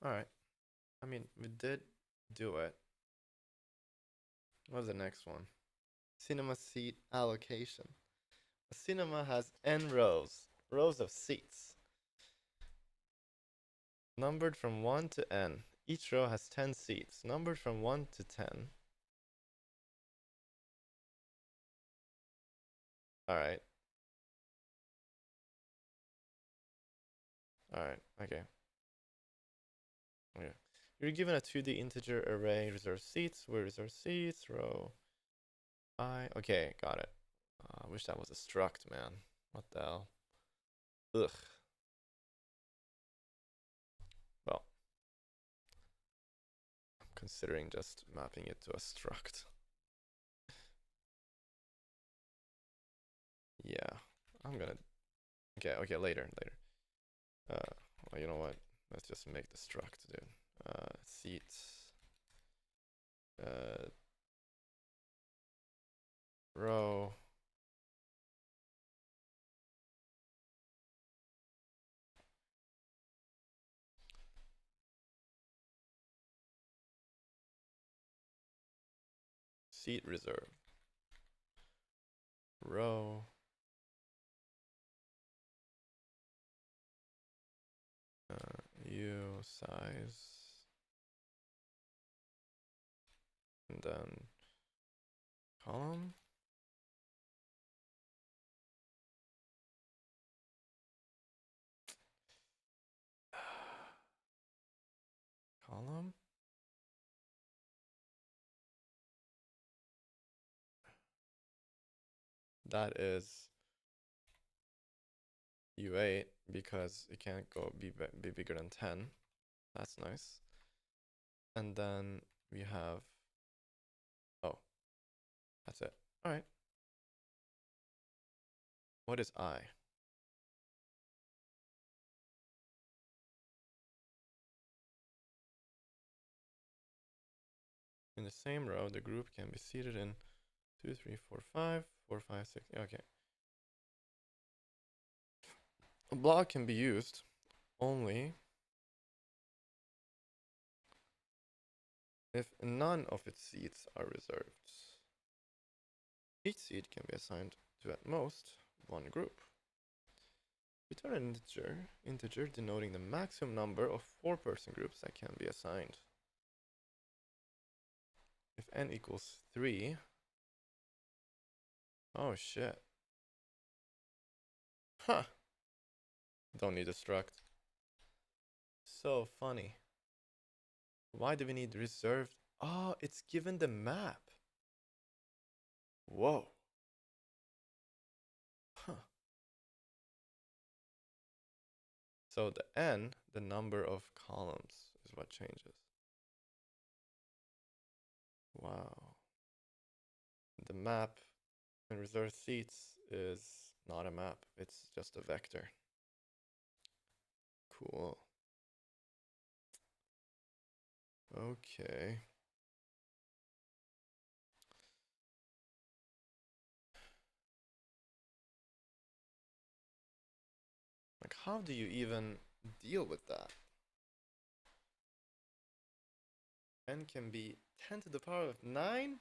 All right. I mean, we did do it. What's the next one? Cinema seat allocation. A cinema has n rows of seats, numbered from 1 to n. Each row has 10 seats, numbered from 1 to 10. All right. All right. Okay. Okay. You're given a 2D integer array, reserved seats. Where reserved seats? Row I. Okay, got it. I wish that was a struct, man. What the hell? Ugh. Well, I'm considering just mapping it to a struct. Yeah, I'm gonna. Okay, later. Well, you know what? Let's just make the struct, dude. Seats. Row. Seat reserve. Row. U size. And then column. Column. That is U8 because it can't be bigger than 10. That's nice. And then we have, oh, that's it. All right. What is I? In the same row, the group can be seated in 2, 3, 4, 5, 4, 5, 6. Okay. A block can be used only if none of its seats are reserved. Each seat can be assigned to at most one group. Return an integer denoting the maximum number of 4-person groups that can be assigned. If n equals 3, oh shit. Huh. Don't need a struct. So funny. Why do we need reserved? Oh, it's given the map. Whoa. Huh. So the n, the number of columns, is what changes. Wow. The map in reserved seats is not a map. It's just a vector. Cool. Okay. Like, how do you even deal with that? N can be 10 to the power of 9?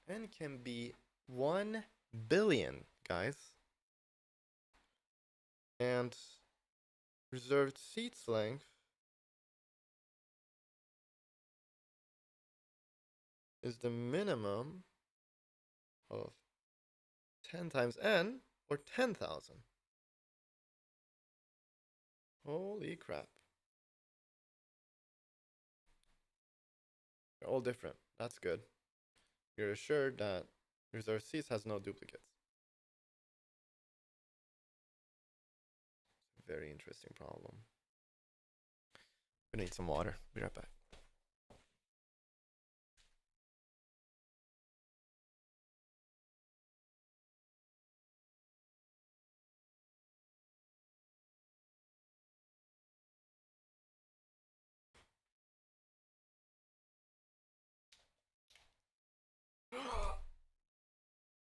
N can be 1 billion, guys. And reserved seats length is the minimum of 10 times n, or 10,000. Holy crap. They're all different. That's good. You're assured that reserved seats has no duplicates. Very interesting problem. We need some water. Be right back.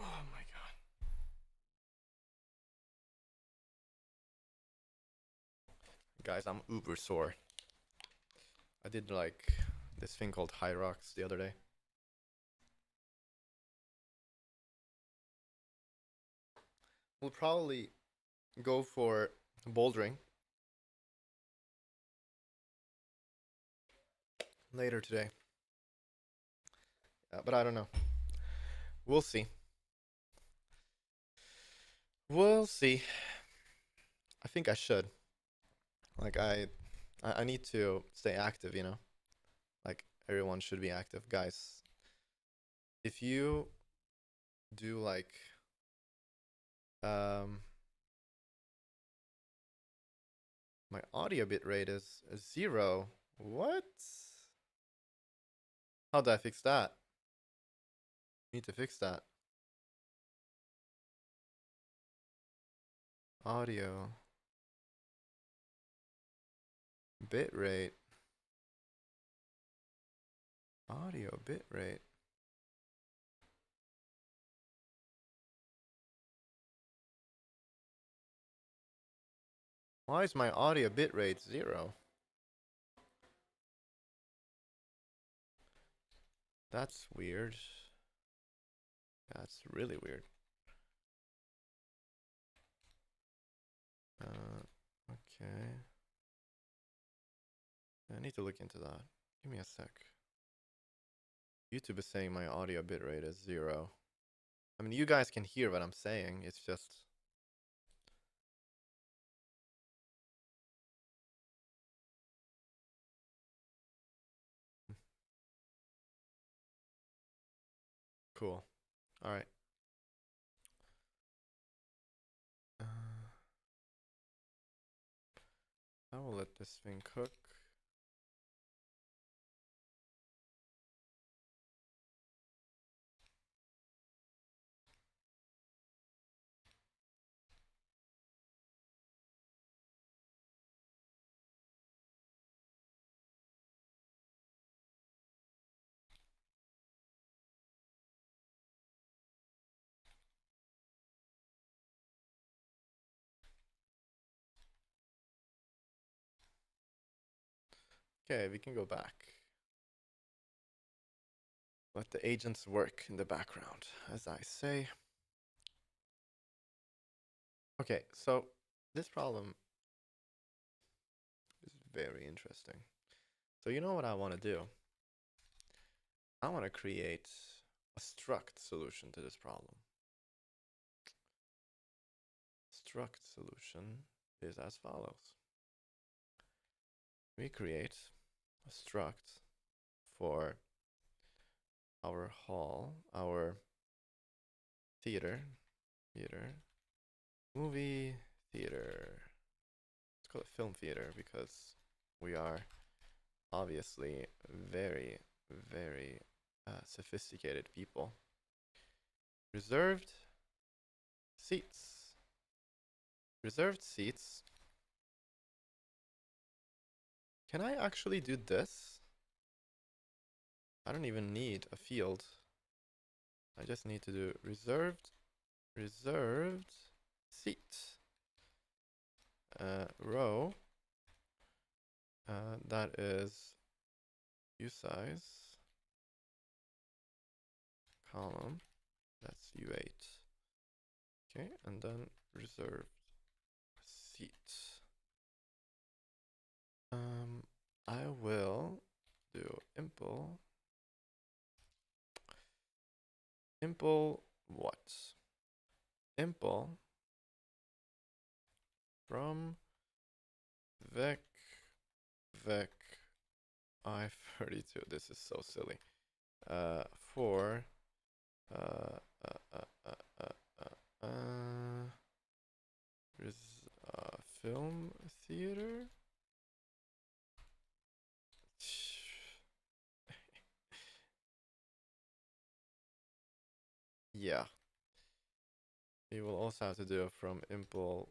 Oh my god. Guys, I'm uber sore. I did like this thing called High Rocks the other day. We'll probably go for bouldering later today. But I don't know. We'll see. We'll see. I think I should. Like, I need to stay active, you know? Like, everyone should be active. Guys, if you do, like, my audio bitrate is 0. What? How do I fix that? Need to fix that. Audio bitrate. Audio bitrate. Why is my audio bitrate 0? That's weird. That's really weird. Okay. I need to look into that. Give me a sec. YouTube is saying my audio bitrate is 0. I mean, you guys can hear what I'm saying. It's just... Cool. All right. I will let this thing cook. Okay, we can go back. Let the agents work in the background, as I say. Okay, so this problem is very interesting. So you know what I want to do? I want to create a struct solution to this problem. Struct solution is as follows. We create a struct for our hall, our theater, movie theater. Let's call it film theater because we are obviously very, very sophisticated people. Reserved seats. Reserved seats. Can I actually do this? I don't even need a field. I just need to do reserved seat. Row. That is usize. Column. That's U8. Okay, and then reserved seat. I will do impl what? Impl from vec I32. This is so silly. For film theater. Yeah. We will also have to do it from impl.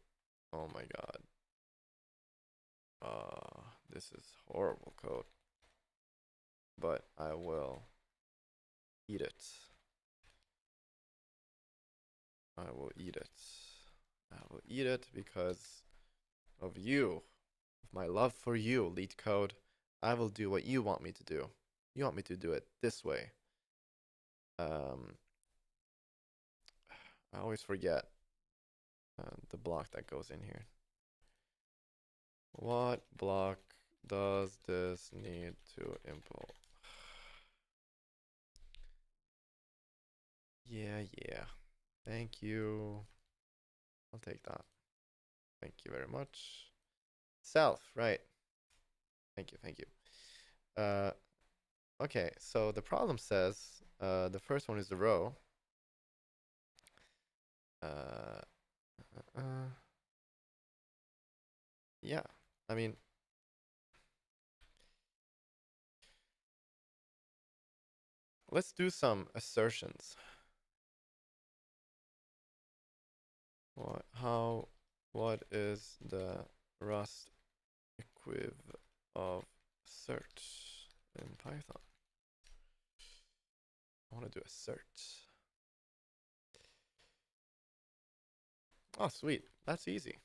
Oh my god. This is horrible code. But I will eat it. I will eat it. I will eat it because of you. Of my love for you, lead code. I will do what you want me to do. You want me to do it this way. I always forget the block that goes in here. What block does this need to import? Yeah. Thank you. I'll take that. Thank you very much. Self, right. Thank you. Okay, so the problem says the first one is the row. Yeah, I mean, let's do some assertions. What is the Rust equiv of search in Python? I want to do a search. Oh, sweet. That's easy.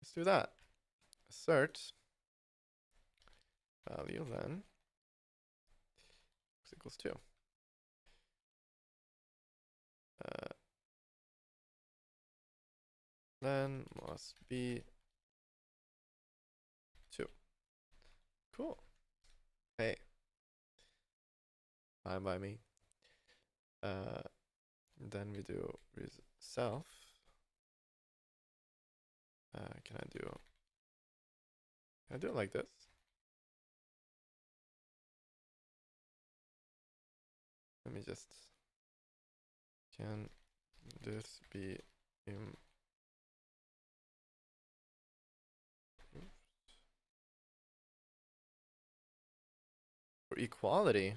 Let's do that. Assert value then x equals 2. Then must be 2. Cool. Hey. Fine by me. Then we do self. Can I do it like this? Let me just, can this be For equality.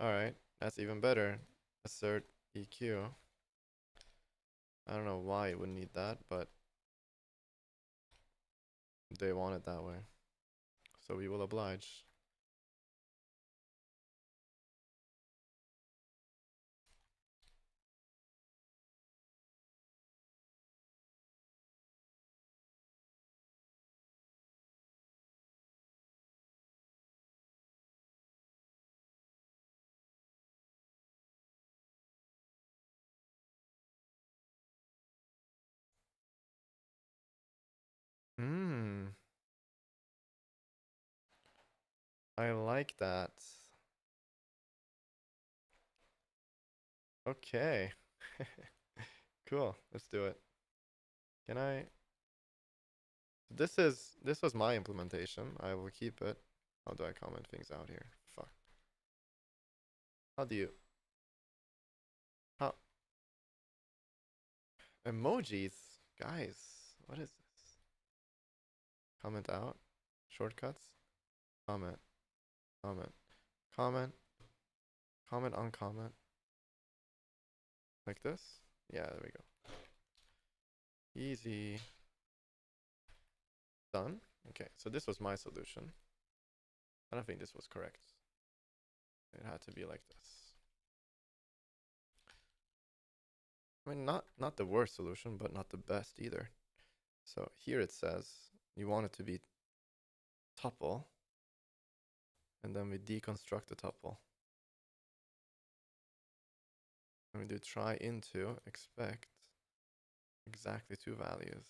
Alright, that's even better. Assert EQ. I don't know why you would need that, but they want it that way. So we will oblige. I like that. Okay. Cool. Let's do it. Can I? This was my implementation. I will keep it. How do I comment things out here? Fuck. How do you? How? Emojis, guys. What is this? Comment out. Shortcuts. Comment. Comment. Comment. Comment on comment. Like this? Yeah, there we go. Easy. Done. Okay, so this was my solution. I don't think this was correct. It had to be like this. I mean, not the worst solution, but not the best either. So here it says you want it to be tuple, and then we deconstruct the tuple. And we do try into expect exactly two values.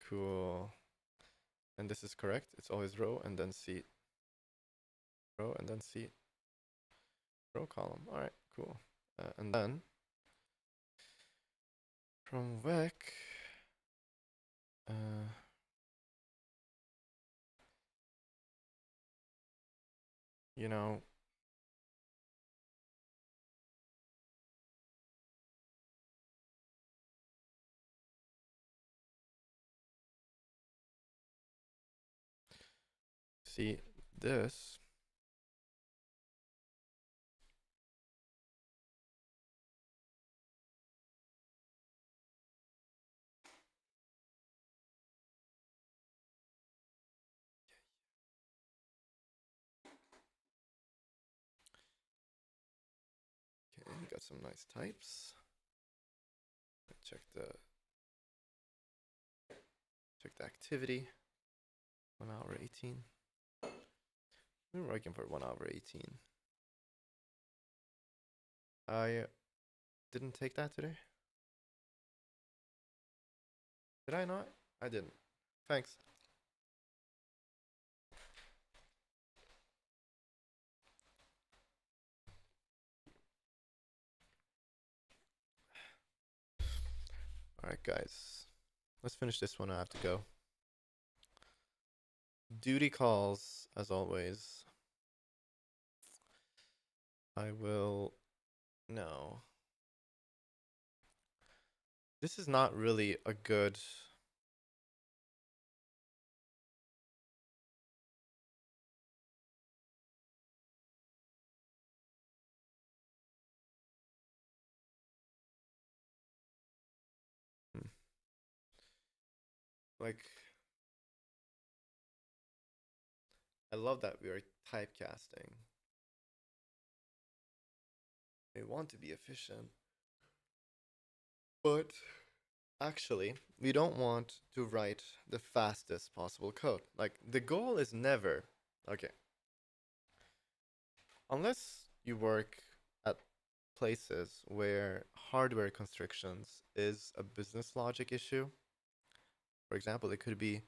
Cool. And this is correct. It's always row and then seat. Row and then seat. Row column. All right, cool. And then from vec, you know, see this. Okay, we got some nice types. Check the activity. 1 hour 18. We're working for 1 hour 18. I didn't take that today. Did I not? I didn't. Thanks. Alright, guys. Let's finish this one. I have to go. Duty calls, as always. I will... No. This is not really a good... Like... I love that we are typecasting. We want to be efficient. But actually, we don't want to write the fastest possible code. Like, the goal is never... Okay. Unless you work at places where hardware constrictions is a business logic issue. For example, it could be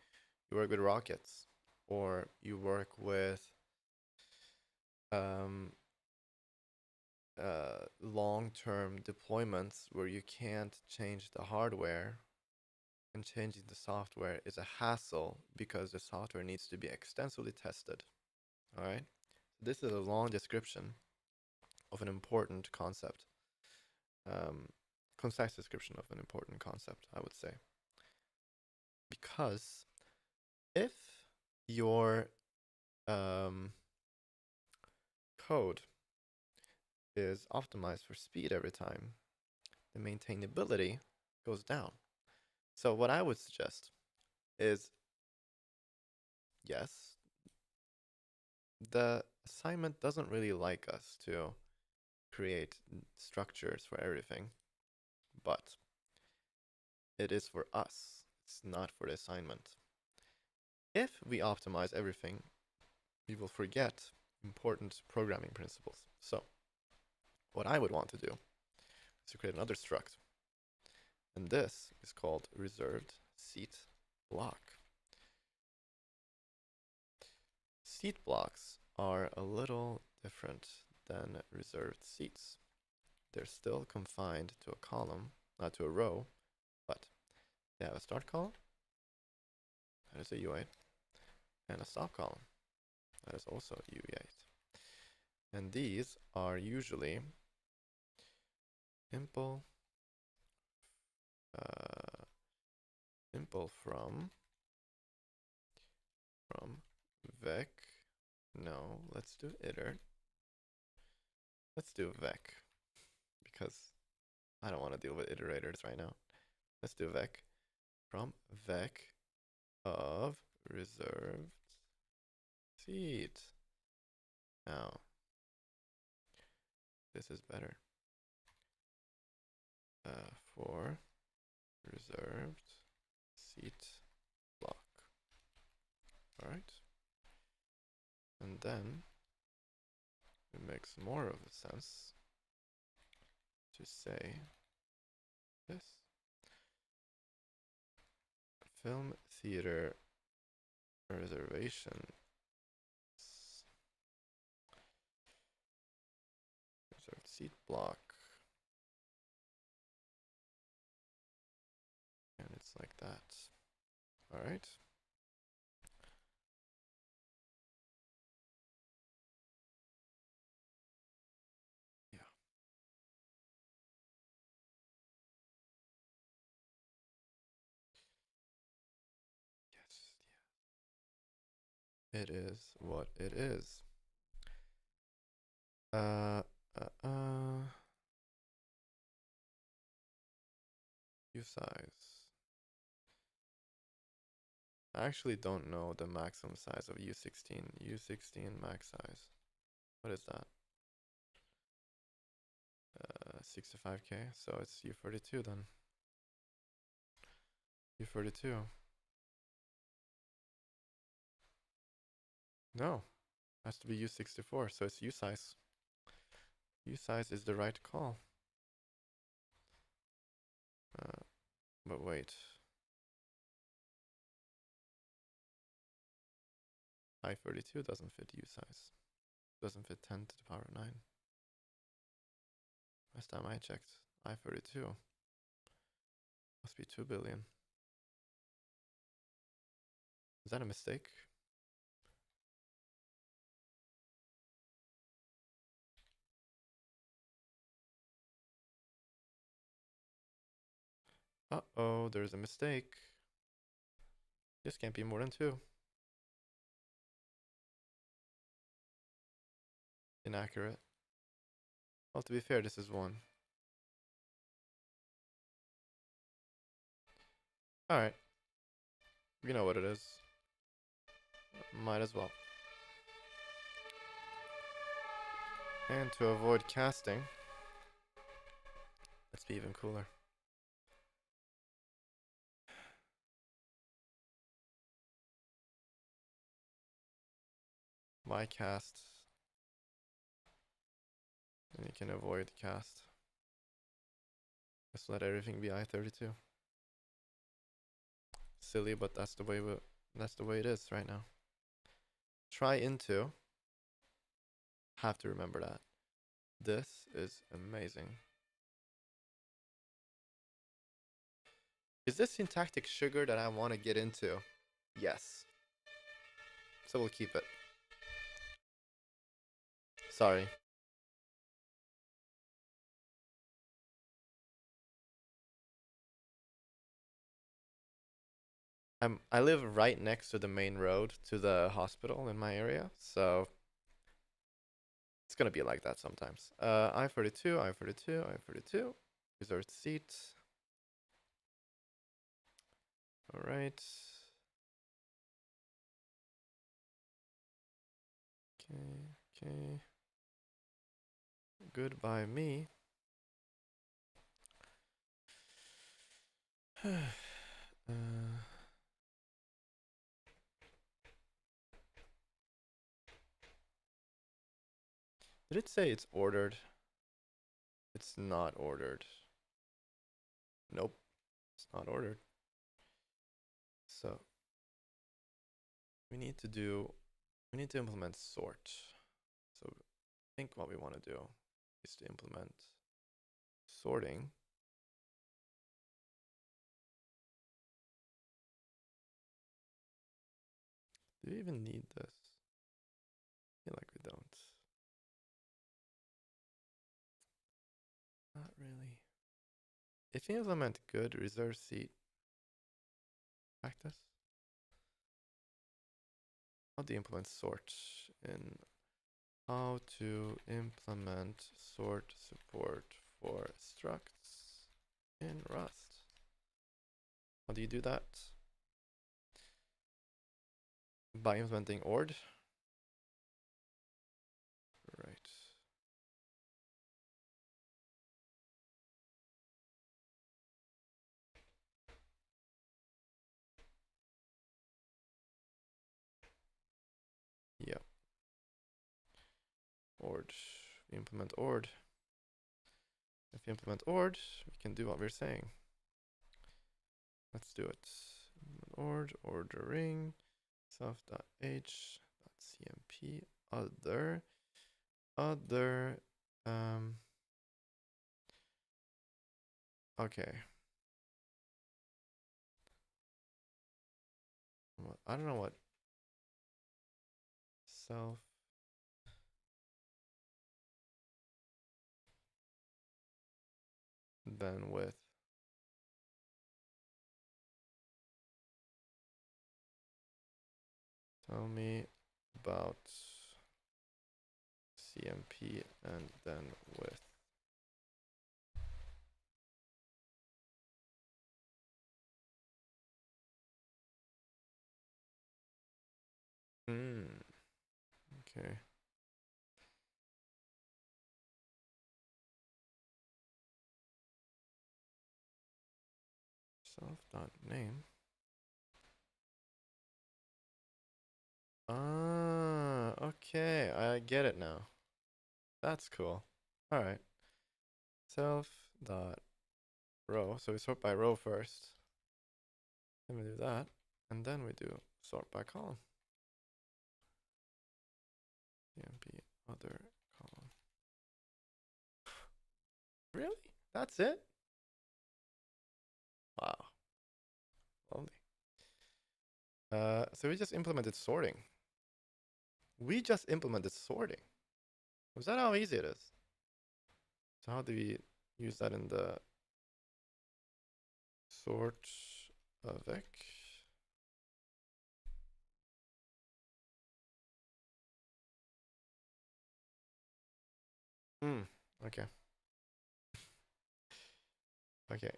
you work with rockets, or you work with long-term deployments where you can't change the hardware, and changing the software is a hassle because the software needs to be extensively tested. All right, this is a long description of an important concept, concise description of an important concept, I would say. because if your code is optimized for speed every time, the maintainability goes down. So what I would suggest is, yes, the assignment doesn't really like us to create structures for everything, but it is for us. It's not for the assignment. If we optimize everything, we will forget important programming principles. So what I would want to do is to create another struct. And this is called reserved seat block. Seat blocks are a little different than reserved seats. They're still confined to a column, not to a row, but they have a start column, that is a U8, and a stop column, that is also a U8. And these are usually simple from vec. No, let's do iter. Let's do vec, because I don't want to deal with iterators right now. Let's do vec from vec of reserved seat. Now, this is better. For reserved seat block. All right. And then it makes more of a sense to say this. Film theater reservation. Reserved seat block. And it's like that. All right. Yeah. Yes. Yeah. It is what it is. U size. I actually don't know the maximum size of U16. U16 max size. What is that? 65k. So it's U32 then. U32. No. Has to be U64. So it's U size. U size is the right call. But wait. I32 doesn't fit U size. Doesn't fit 10 to the power 9. Last time I checked, I32 must be 2 billion. Is that a mistake? Uh-oh, there's a mistake. This can't be more than 2. Inaccurate. Well, to be fair, this is 1. Alright. You know what it is. Might as well. And to avoid casting, let's be even cooler. Why cast? And you can avoid cast. Just let everything be I32. Silly, but that's the way it is right now. Try into. Have to remember that. This is amazing. Is this syntactic sugar that I want to get into? Yes. So we'll keep it. Sorry. I live right next to the main road to the hospital in my area, so it's gonna be like that sometimes. I-42, I-42, I-42. Reserved seat. All right. Okay. Goodbye me. Did it say it's ordered? It's not ordered. Nope, it's not ordered. So we need to implement sort. So I think what we want to do is to implement sorting. Do we even need this? I feel like we don't. Not really. If you implement good reserve seat practice, how do you implement sort in how to implement sort support for structs in Rust? How do you do that? By implementing ord. Right. Yeah. Ord. We implement ord. If you implement ord, we can do what we're saying. Let's do it. Ord, ordering, self.h.cmp, other, okay. I don't know what self then with tell me about CMP and then with okay. Self.name. Ah, okay, I get it now. That's cool. All right. Self.row. So we sort by row first. Then we do that, and then we do sort by column. CMP other column. Really? That's it? Wow. Lovely. So we just implemented sorting. We just implemented sorting. Was that how easy it is? So how do we use that in the sort avec? Okay. Okay.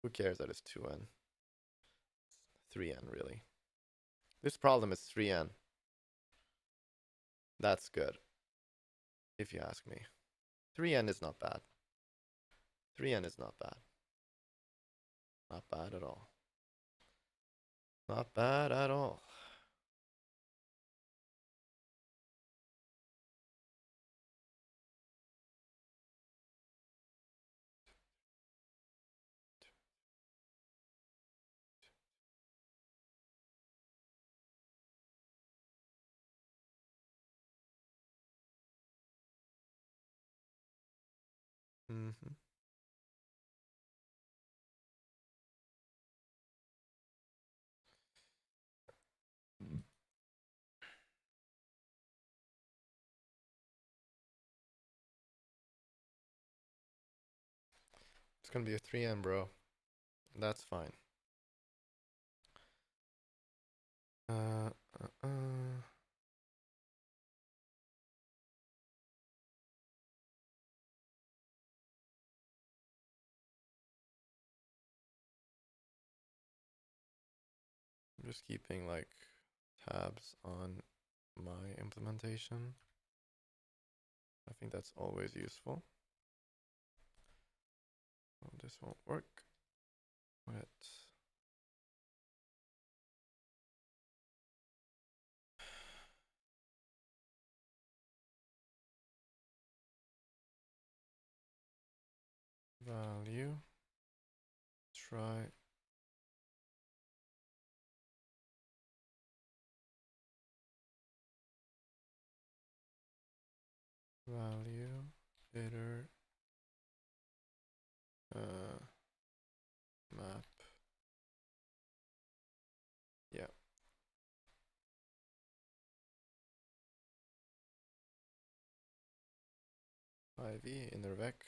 Who cares that it's 2n? 3n, really. This problem is 3n. That's good, if you ask me. 3n is not bad. 3n is not bad. Not bad at all. Not bad at all. It's gonna be a 3n, bro. That's fine. I'm just keeping like tabs on my implementation. I think that's always useful. Oh, this won't work. Wait. Value. Try. Value. Iter. Map. Yeah. IV inner vec.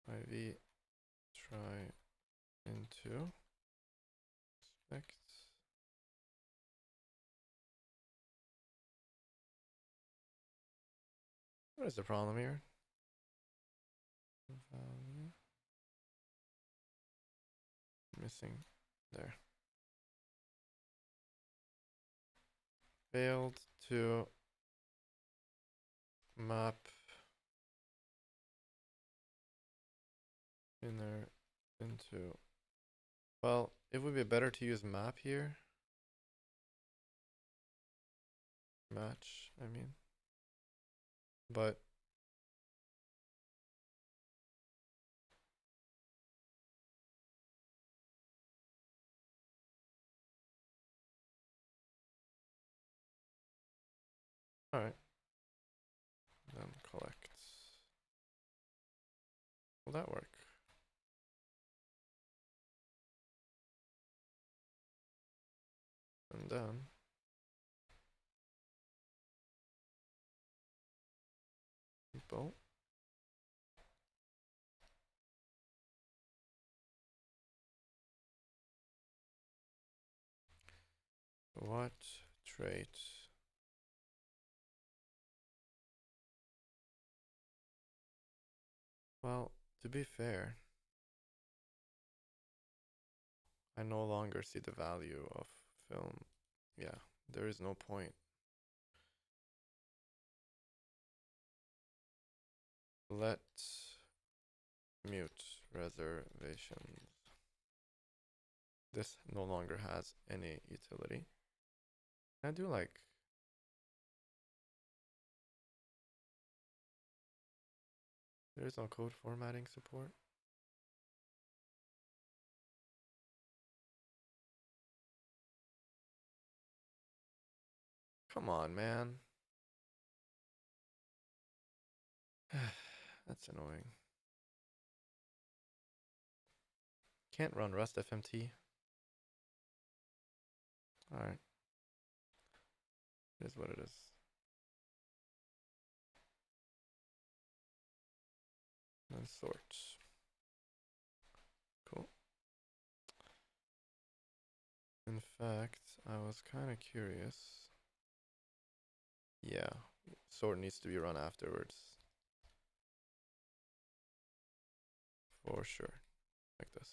IV try into expect. What is the problem here? Value missing there. Failed to map inner into. Well, it would be better to use map here. Match, I mean. But alright. Then collect. Will that work? And then people. What trait? Well, to be fair, I no longer see the value of film. Yeah, there is no point. Let mute reservations. This no longer has any utility. I do like. There is no code formatting support. Come on, man. That's annoying. Can't run Rust FMT. Alright. It is what it is. And sort. Cool. In fact, I was kind of curious. Yeah, sort needs to be run afterwards. For sure. Like this.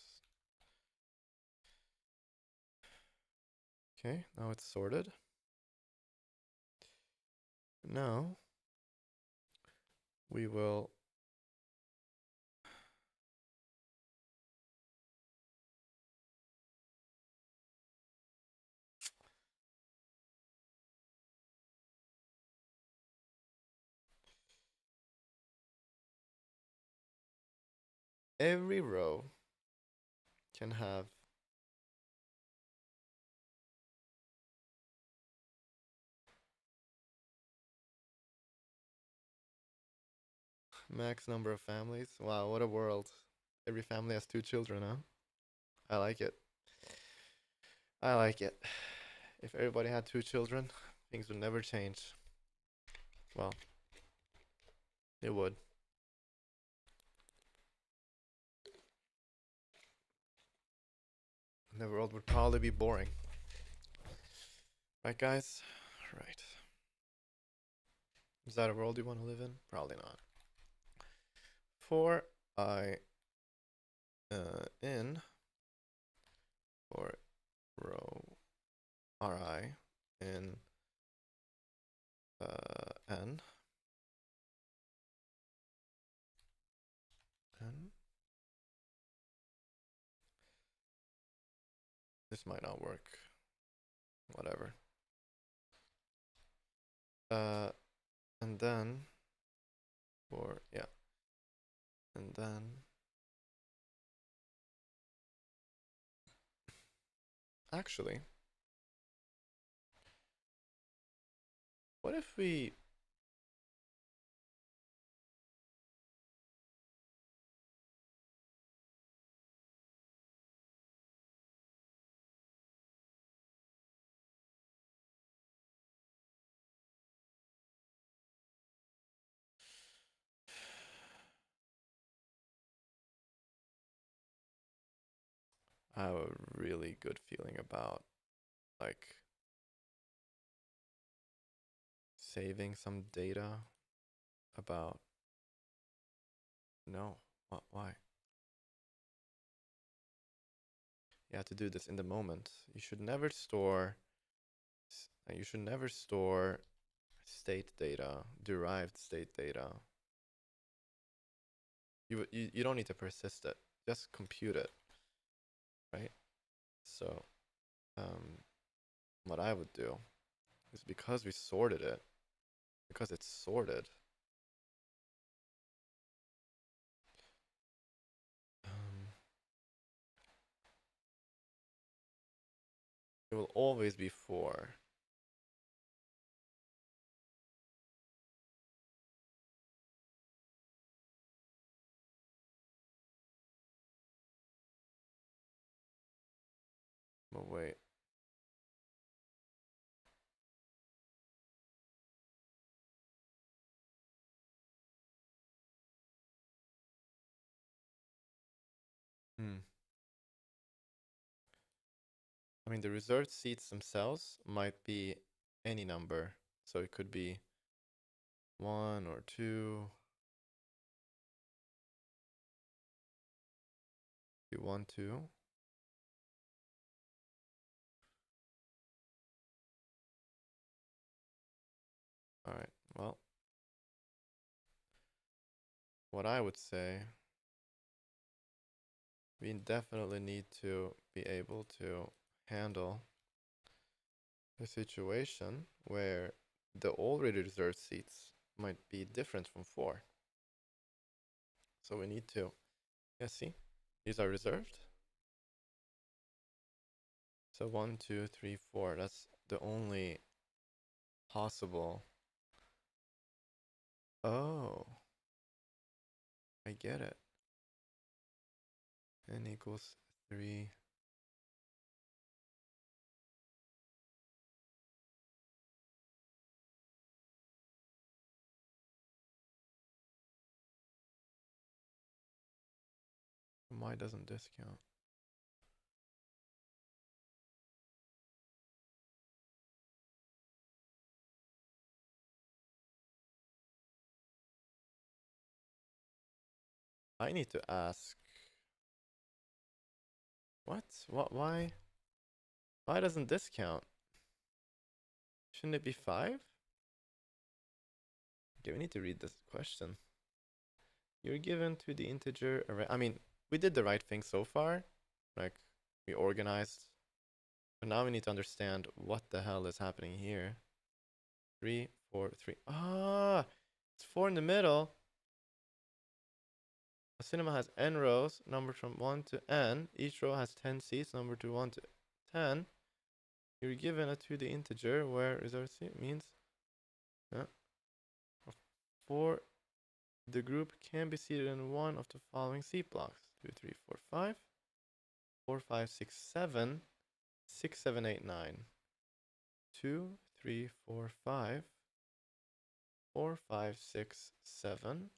Okay, now it's sorted. Now we will every row can have max number of families. Wow, what a world. Every family has 2 children, huh? I like it. I like it. If everybody had 2 children, things would never change. Well, it would. And the world would probably be boring. Right, guys? Right. Is that a world you want to live in? Probably not. For I in for row ri in n this might not work. Whatever. And then and then actually, what if we I have a really good feeling about like saving some data about no why you have to do this in the moment. You should never store state data, derived state data. You don't need to persist it, just compute it, right? So what I would do is because it's sorted, it will always be 4. But wait. I mean, the reserved seats themselves might be any number. So it could be 1 or 2. 1, 2. All right, well, what I would say, we definitely need to be able to handle a situation where the already reserved seats might be different from 4. So we need to, see, these are reserved. So 1, 2, 3, 4, that's the only possible. Oh, I get it. N equals 3. Why doesn't discount? I need to ask. What? Why? Why doesn't discount? Shouldn't it be 5? Okay, we need to read this question. You're given to the integer array. I mean, we did the right thing so far. Like, we organized. But now we need to understand what the hell is happening here. 3, 4, 3. Ah, it's 4 in the middle. A cinema has n rows, numbered from 1 to n. Each row has 10 seats, numbered to 1 to 10. You're given a 2D integer where reserved seat means for the group can be seated in one of the following seat blocks: 2, 3, 4, 5, 4, 5, 6, 7, 6, 7, 8, 9. 2, 3, 4, 5, 4, 5, 6, 7,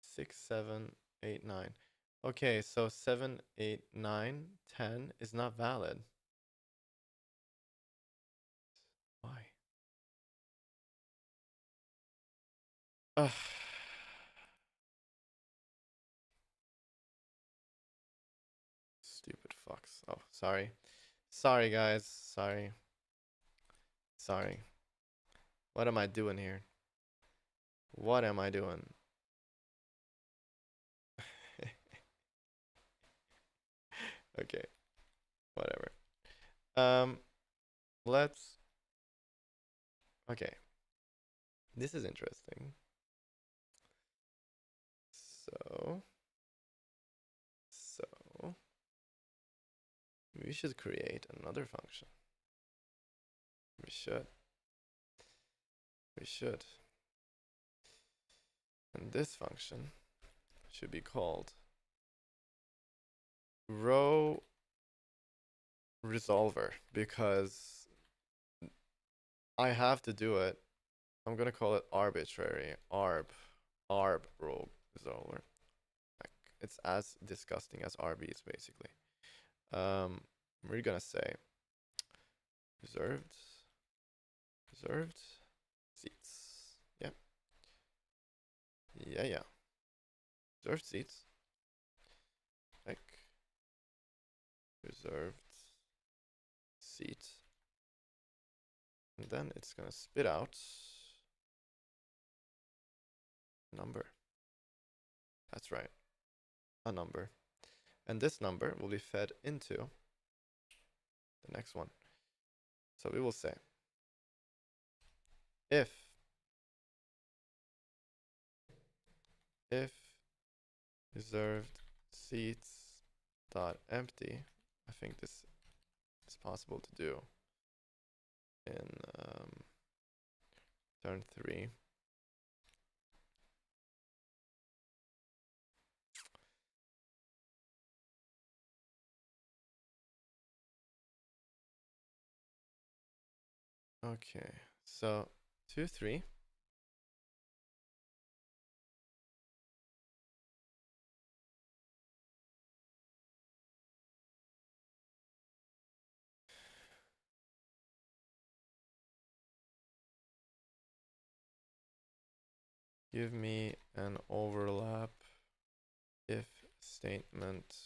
6, 7, 8, 9. Okay, so 7, 8, 9, 10 is not valid. Why? Ugh. Stupid fucks. Oh, sorry. Sorry, guys. Sorry. Sorry. What am I doing here? What am I doing? Okay. Whatever. Let's... Okay. This is interesting. So... We should create another function. We should. We should. And this function should be called row resolver, because I have to do it. I'm gonna call it arbitrary arb row resolver. Like, it's as disgusting as RBs basically. We're gonna say reserved seats. Yeah. Yeah. Reserved seats. Like reserved seat. And then it's gonna spit out number. That's right. A number. And this number will be fed into the next one. So we will say if reserved seats dot empty, I think this is possible to do in turn 3. Okay, so 2, 3. Give me an overlap if statement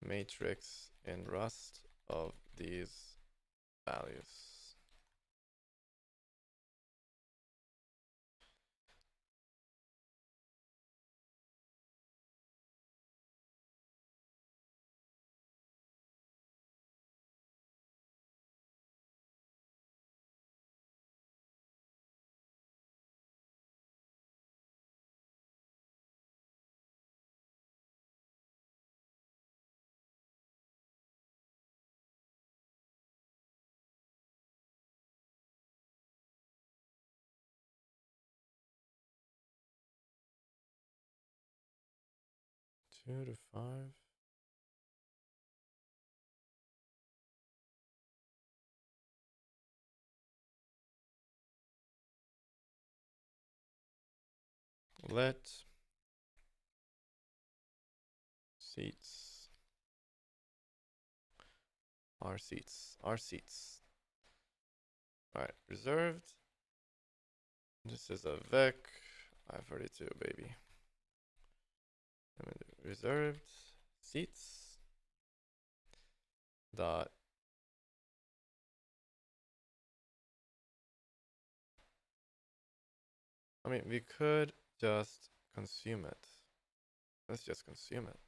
matrix in Rust of these values. Two to 5. Let seats are seats. All right, reserved. This is a vec I32 baby. Reserved seats dot I mean, we could just consume it. Let's just consume it.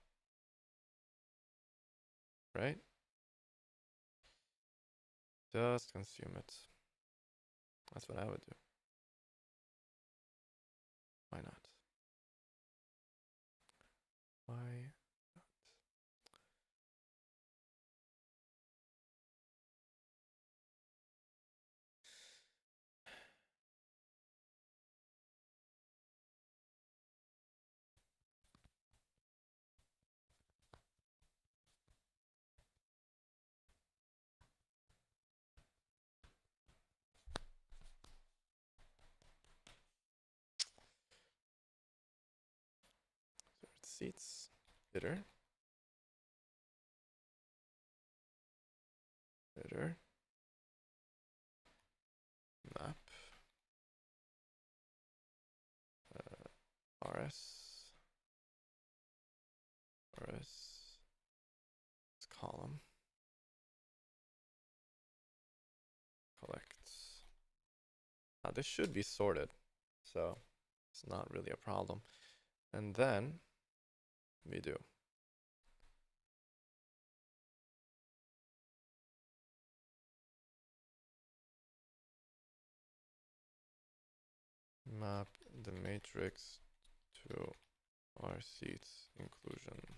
Right? Just consume it. That's what I would do. Why not? Why not? Seats. iter. Iter. Map. rs. Column. Collects. Now this should be sorted, so it's not really a problem. And then we do map the matrix to our seats inclusion.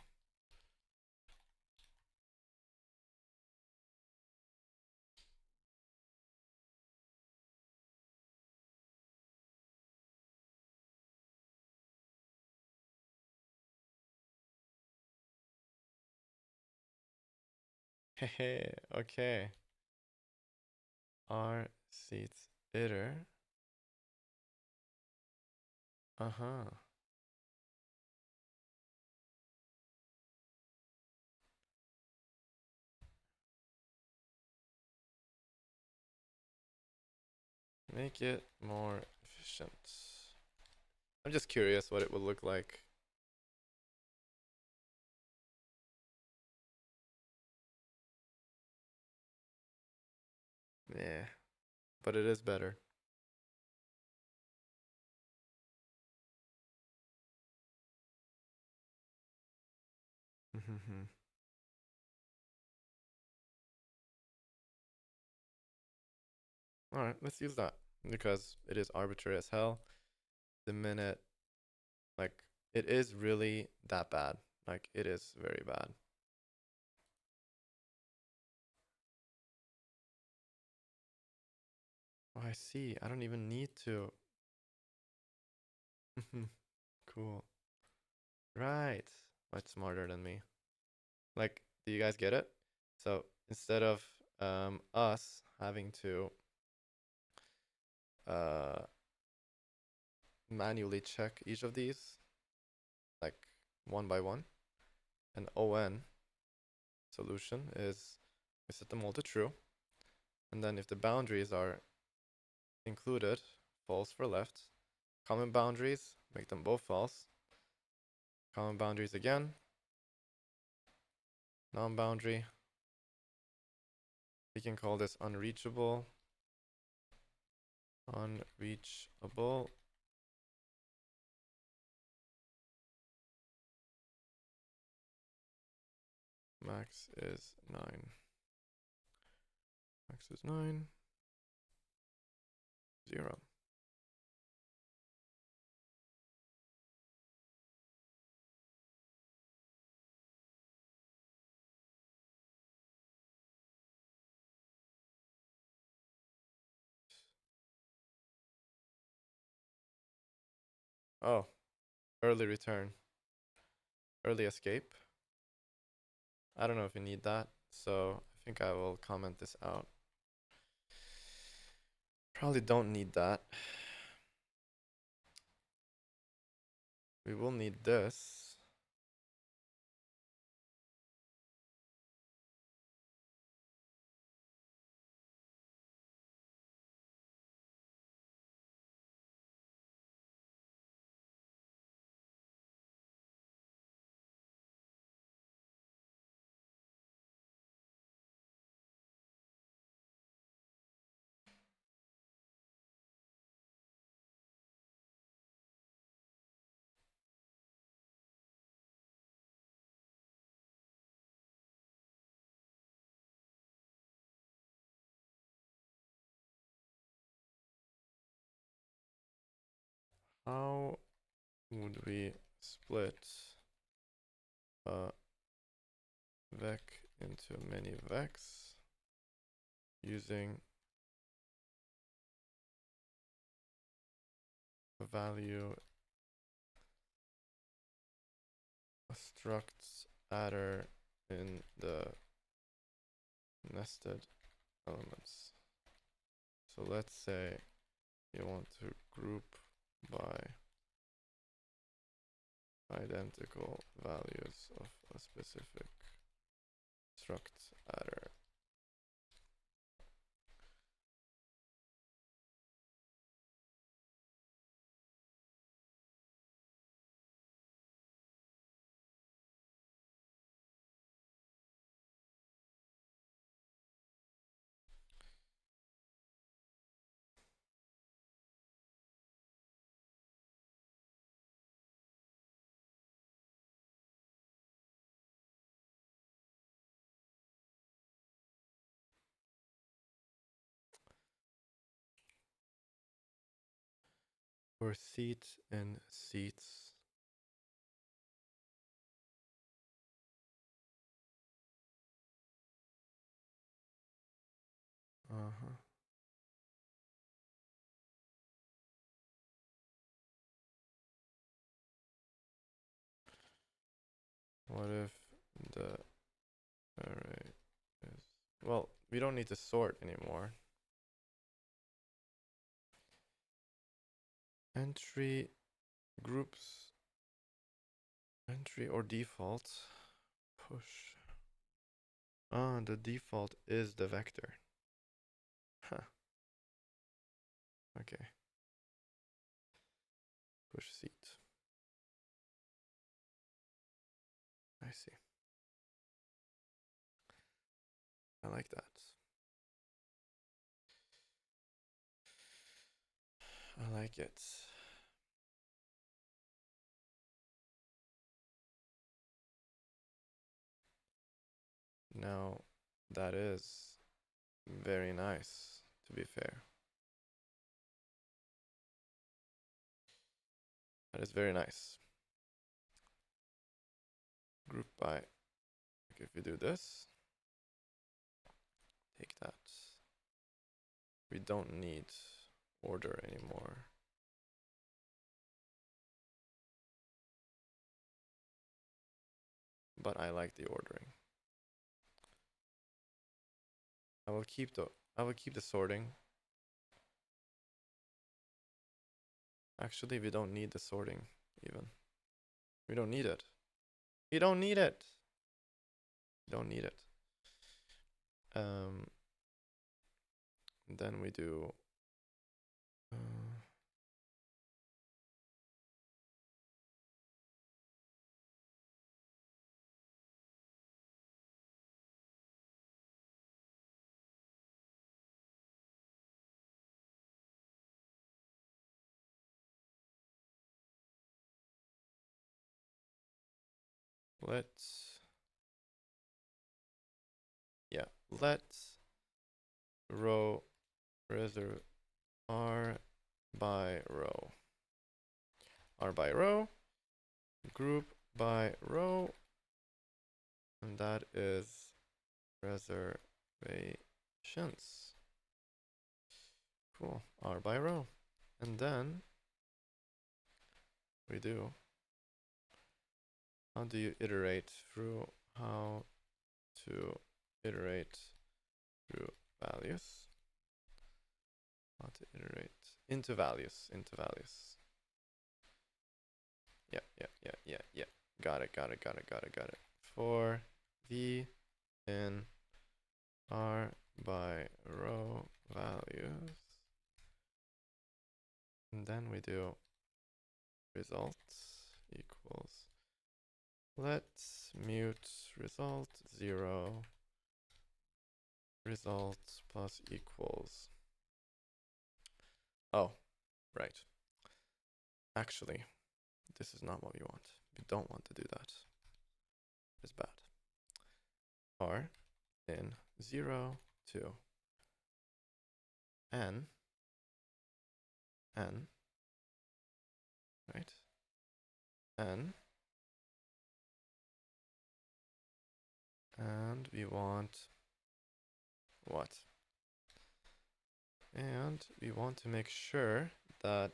Hey, okay. R seats iter. Uh-huh. Make it more efficient. I'm just curious what it would look like. Yeah, but it is better. All right, let's use that because it is arbitrary as hell. The minute, like, it is really that bad. Like, it is very bad. Oh, I see. I don't even need to. Cool. Right. Much smarter than me. Like, do you guys get it? So instead of us having to manually check each of these, like one by one, an ON solution is we set them all to true. And then if the boundaries are included, false for left. Common boundaries, make them both false. Common boundaries again. Non-boundary. We can call this unreachable. Unreachable. Max is 9. Max is 9. 0. Oh, early return. Early escape. I don't know if you need that, so I think I will comment this out. Probably don't need that. We will need this. How would we split vec into many vecs using a value structs adder in the nested elements? So let's say you want to group by identical values of a specific struct adder. For seat and seats. Uh-huh. What if the array is... Well, we don't need to sort anymore. Entry groups. Entry or default. Push. Ah, the default is the vector. Huh. Okay. Push seat. I see. I like that. I like it. Now, that is very nice, to be fair. That is very nice. Group by. Like if we do this, take that. We don't need order anymore. But I like the ordering. I will keep the sorting. Actually, we don't need the sorting even. We don't need it. We don't need it. We don't need it. Then we do let row reserve r by row. R by row, group by row, and that is reservations. Cool. R by row. And then we do, how do you iterate through how to iterate through values? How to iterate into values, Yeah. Got it. For v in r by row values. And then we do results equals let's mute result 0 results plus equals. Oh, right. Actually, this is not what we want. We don't want to do that. It's bad. R in 0 to n, right? N, and we want what? And we want to make sure that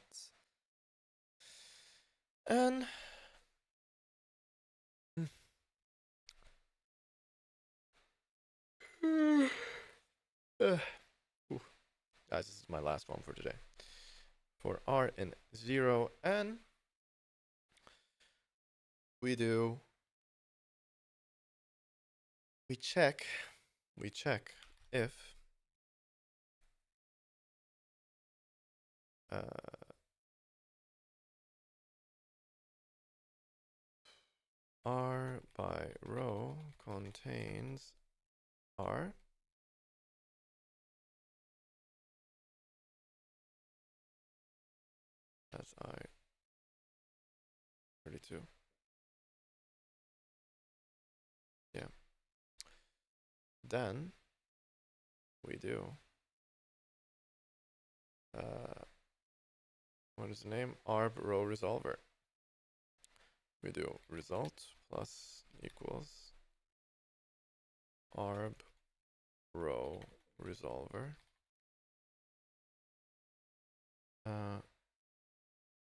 n Guys, this is my last one for today. For r in 0 n, we check if R by row contains R. That's l32. Yeah. Then we do what is the name? Arb row resolver. We do result plus equals arb row resolver.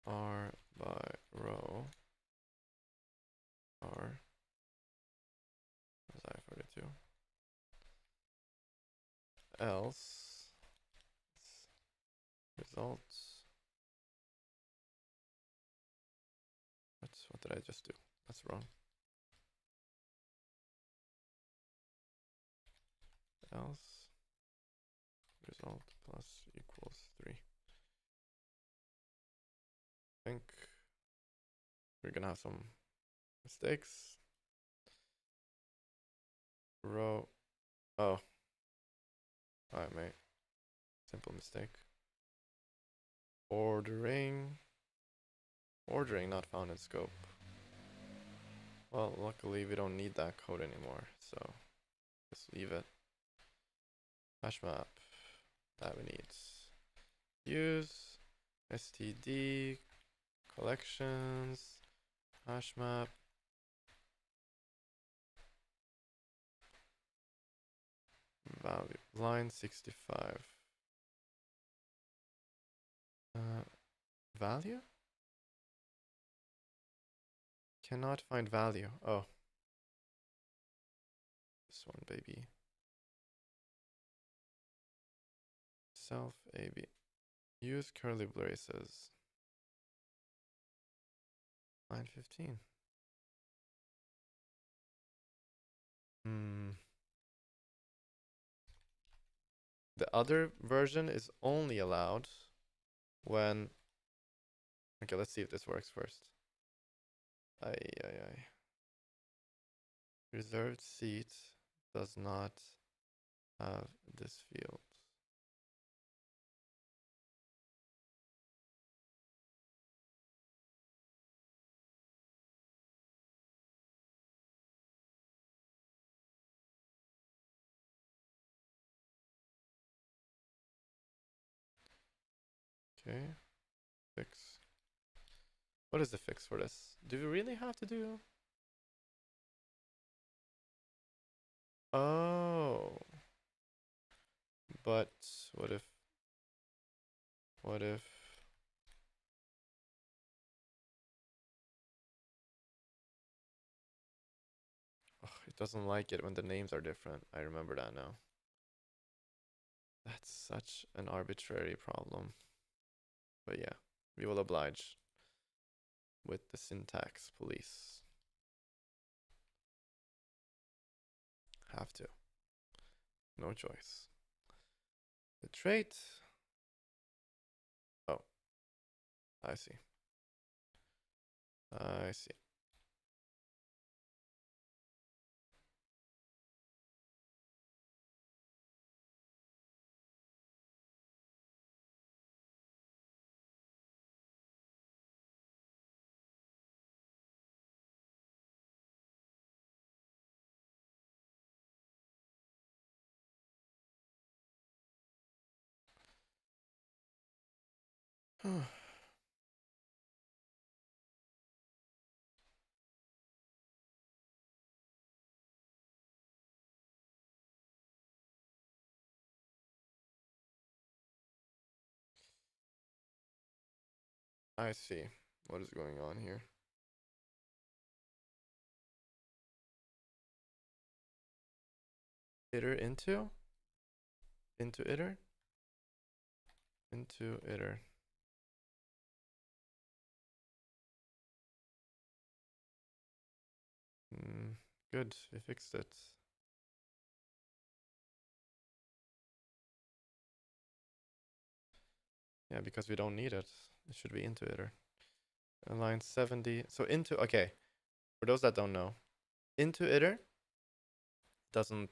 R by row R as I42. Else results. What did I just do? That's wrong. Else result plus equals 3. I think we're gonna have some mistakes. Row. Oh. Alright, mate. Simple mistake. Ordering not found in scope. Well, luckily we don't need that code anymore, so just leave it. Hash map that we need. Use std collections hash map value line 65. Value? Cannot find value. Oh. This one, baby. Self AB. Use curly braces. Line 15. The other version is only allowed when... Okay, let's see if this works first. Reserved seat does not have this field. Okay, fix. What is the fix for this? Do we really have to do? Oh. But what if it doesn't like it when the names are different. I remember that now. That's such an arbitrary problem. But yeah, we will oblige with the syntax police. Have to. No choice. The trait. Oh. I see. I see. I see what is going on here. Iter into iter into iter. Good, we fixed it. Yeah, because we don't need it. It should be into iter. Line 70. So into, okay, for those that don't know, into iter doesn't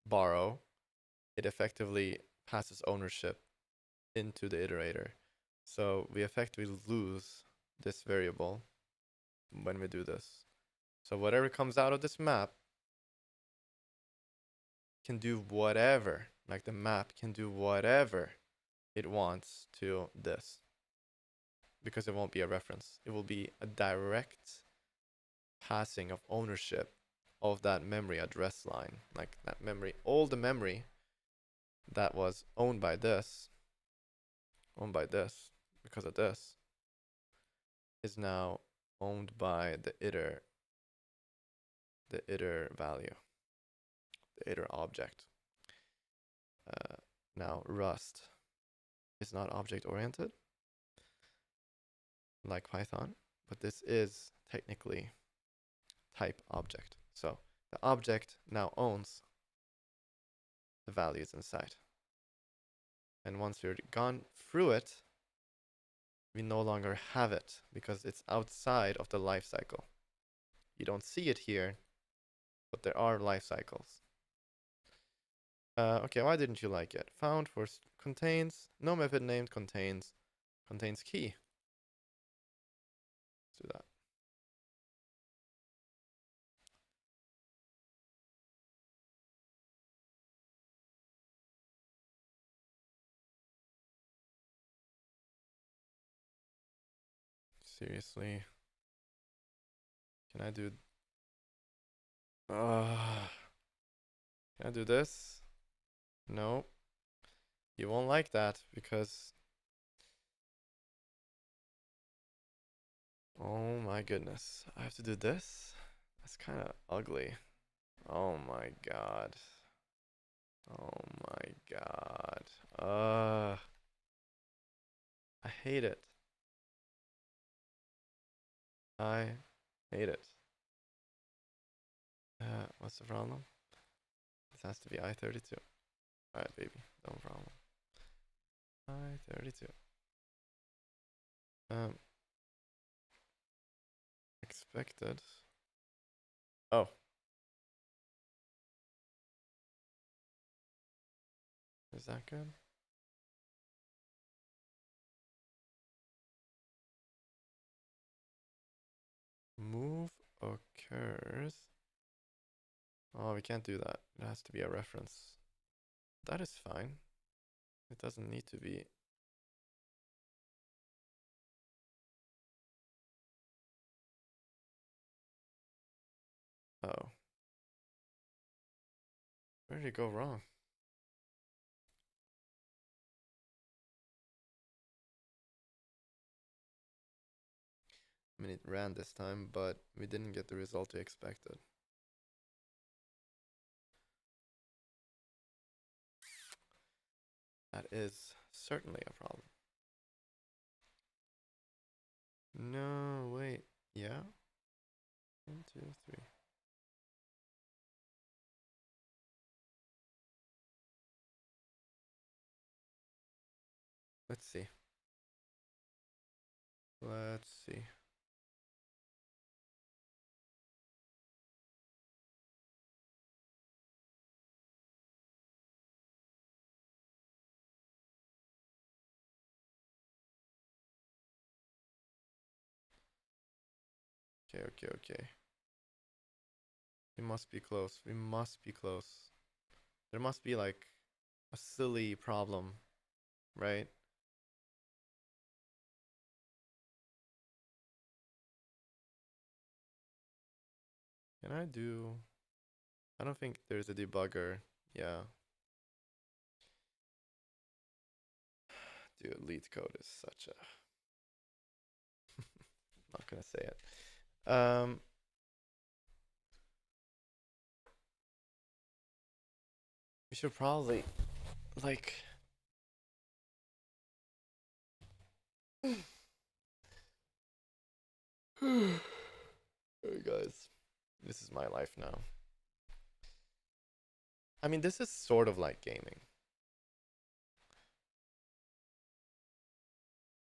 borrow. It effectively passes ownership into the iterator. So we effectively lose this variable when we do this. So whatever comes out of this map can do whatever, like the map can do whatever it wants to this, because it won't be a reference. It will be a direct passing of ownership of that memory address line, like that memory, all the memory that was owned by this, because of this, is now owned by the iter value, the iter object. Now Rust is not object oriented like Python, but this is technically type object. So the object now owns the values inside. And once we're gone through it, we no longer have it because it's outside of the life cycle. You don't see it here, but there are life cycles. Okay, why didn't you like it? Found for contains, no method named contains key. Let's do that. Seriously. Can I do... can I do this? No. You won't like that because... Oh my goodness. I have to do this? That's kind of ugly. Oh my god. Oh my god. I hate it. I hate it. What's the problem? This has to be I-32. Alright, baby. No problem. I-32. Expected. Oh. Is that good? Move occurs. Oh, we can't do that. It has to be a reference. That is fine. It doesn't need to be. Oh. Where did it go wrong? I mean, it ran this time, but we didn't get the result we expected. That is certainly a problem. No, wait. Yeah? 1, 2, 3. Let's see. Let's see. Okay. We must be close. We must be close. There must be like a silly problem, right? Can I do... I don't think there's a debugger. Yeah. Dude, lead code is such a... not gonna say it. We should probably, like... Alright, guys. This is my life now. I mean, this is sort of like gaming.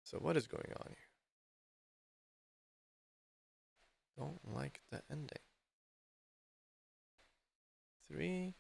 So what is going on here? Don't like the ending. 3.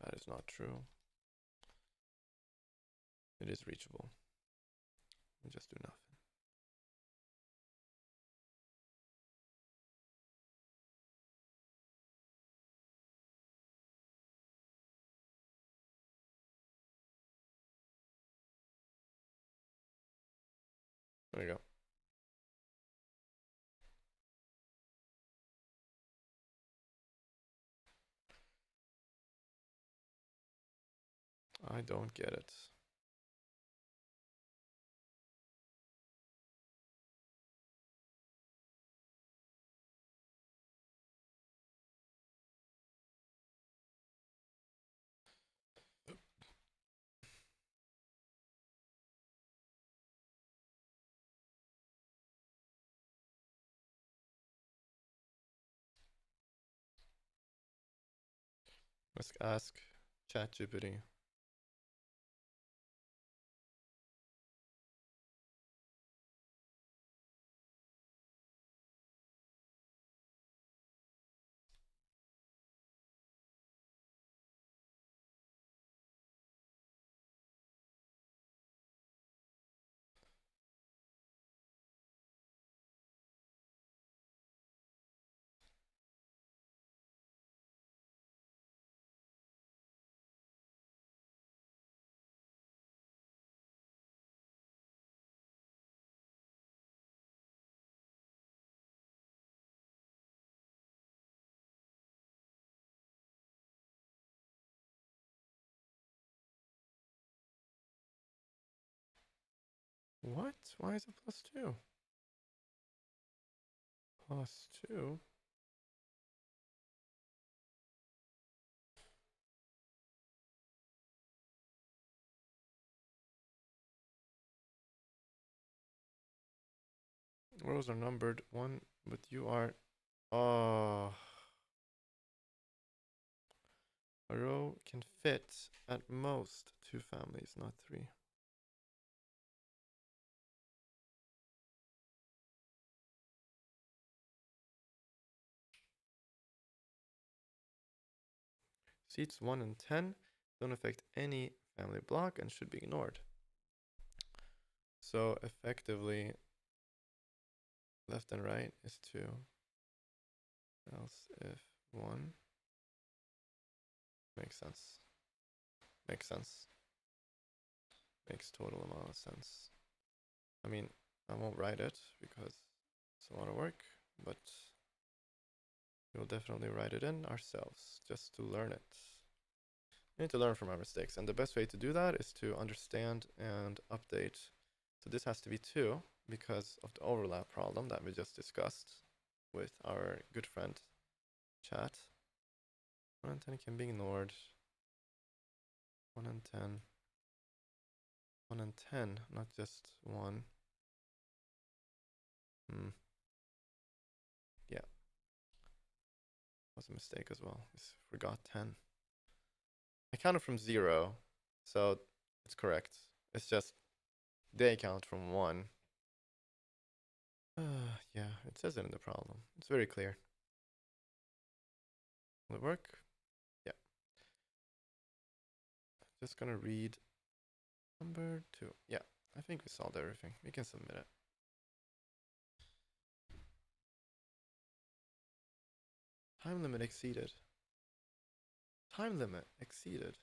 That is not true. It is reachable. We just do nothing. There we go. I don't get it. Let's ask ChatGPT. What? Why is it +2? +2? Rows are numbered 1, but you are... Oh. A row can fit at most 2 families, not 3. Seats 1 and 10 don't affect any family block and should be ignored. So effectively, left and right is 2. Else if 1. Makes sense. Makes sense. Makes total amount of sense. I mean, I won't write it because it's a lot of work, but we'll definitely write it in ourselves just to learn it. We need to learn from our mistakes, and the best way to do that is to understand and update. So this has to be 2 because of the overlap problem that we just discussed with our good friend Chat. 1 and 10 can be ignored. 1 and 10. 1 and 10, not just 1. Yeah. Was a mistake as well. I forgot 10. I counted from 0, so it's correct. It's just they count from 1. Yeah, it says it in the problem. It's very clear. Will it work? Yeah. Just gonna read number 2. Yeah, I think we solved everything. We can submit it. Time limit exceeded. Time limit exceeded.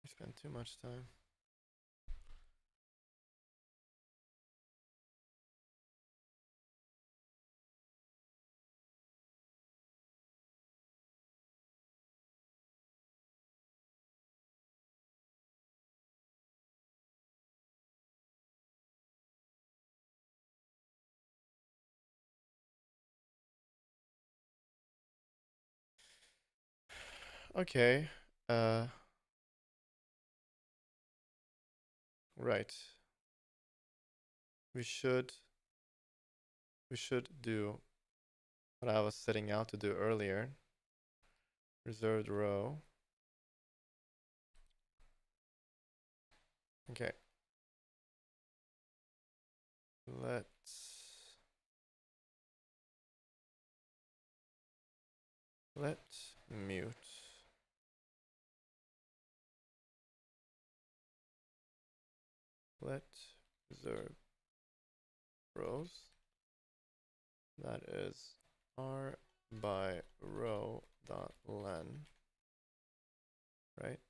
I spent too much time. Okay. Right. We should do what I was setting out to do earlier. Reserved row. Okay. Let's mute. Let reserve rows. That is r by row dot len. Right?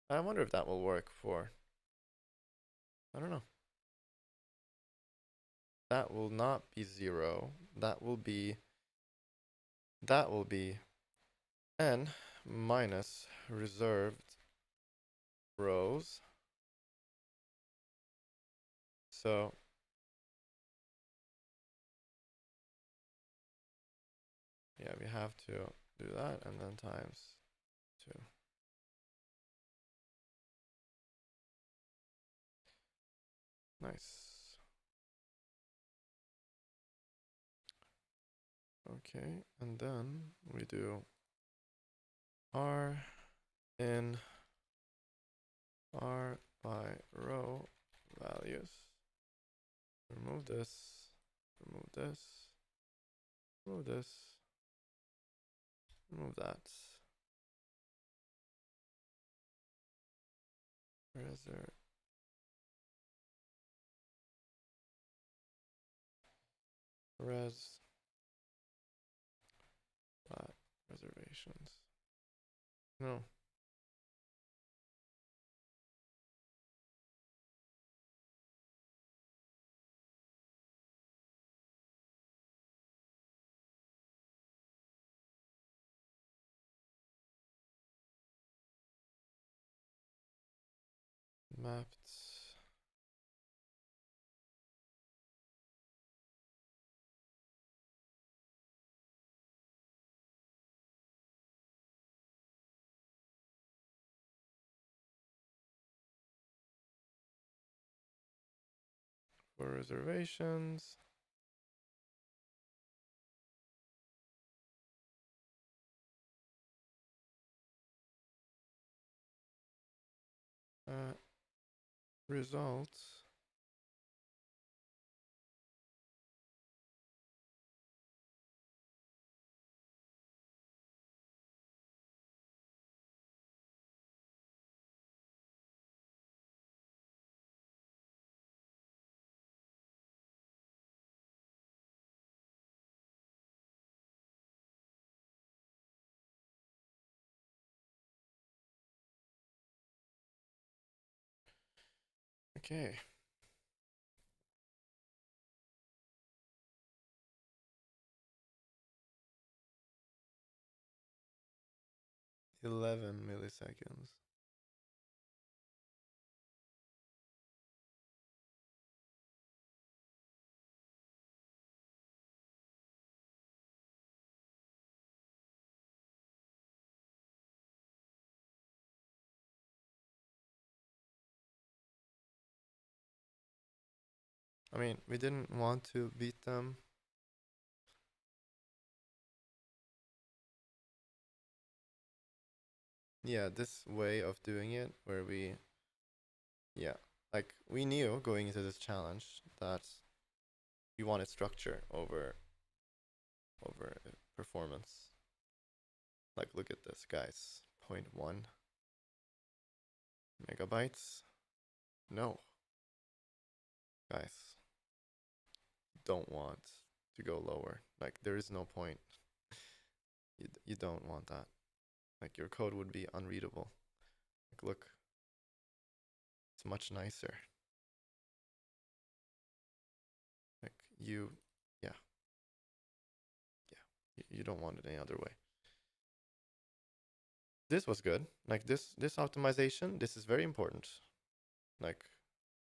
I wonder if that will work for. I don't know. That will not be 0. That will be n minus reserved rows. So yeah, we have to do that and then times 2. Nice. Okay, and then we do r in r by row values. Remove this, remove this, remove this, remove that. Where is there? Reservations. No. Mapped. For reservations. Results. Okay. $11 milliseconds. I mean, we didn't want to beat them. Yeah, this way of doing it where we, yeah, like we knew going into this challenge that we wanted structure over performance. Like, look at this, guys. 0.1 megabytes. No. Guys, don't want to go lower. Like, there is no point. You don't want that. Like, your code would be unreadable. Like, look, it's much nicer. Like you, yeah, you don't want it any other way. This was good. Like this optimization, this is very important. Like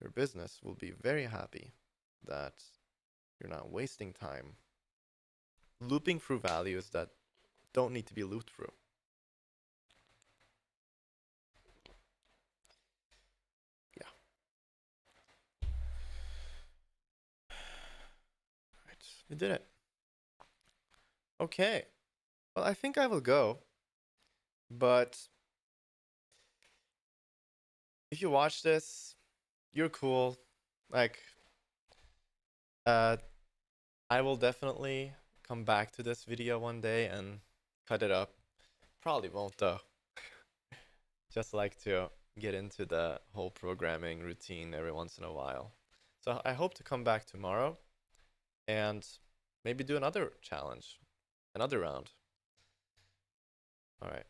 your business will be very happy that you're not wasting time looping through values that don't need to be looped through. Yeah. Right, we did it. Okay. Well, I think I will go. But if you watch this, you're cool. Like, I will definitely come back to this video one day and cut it up. Probably won't though. Just like to get into the whole programming routine every once in a while. So I hope to come back tomorrow and maybe do another challenge, another round. All right.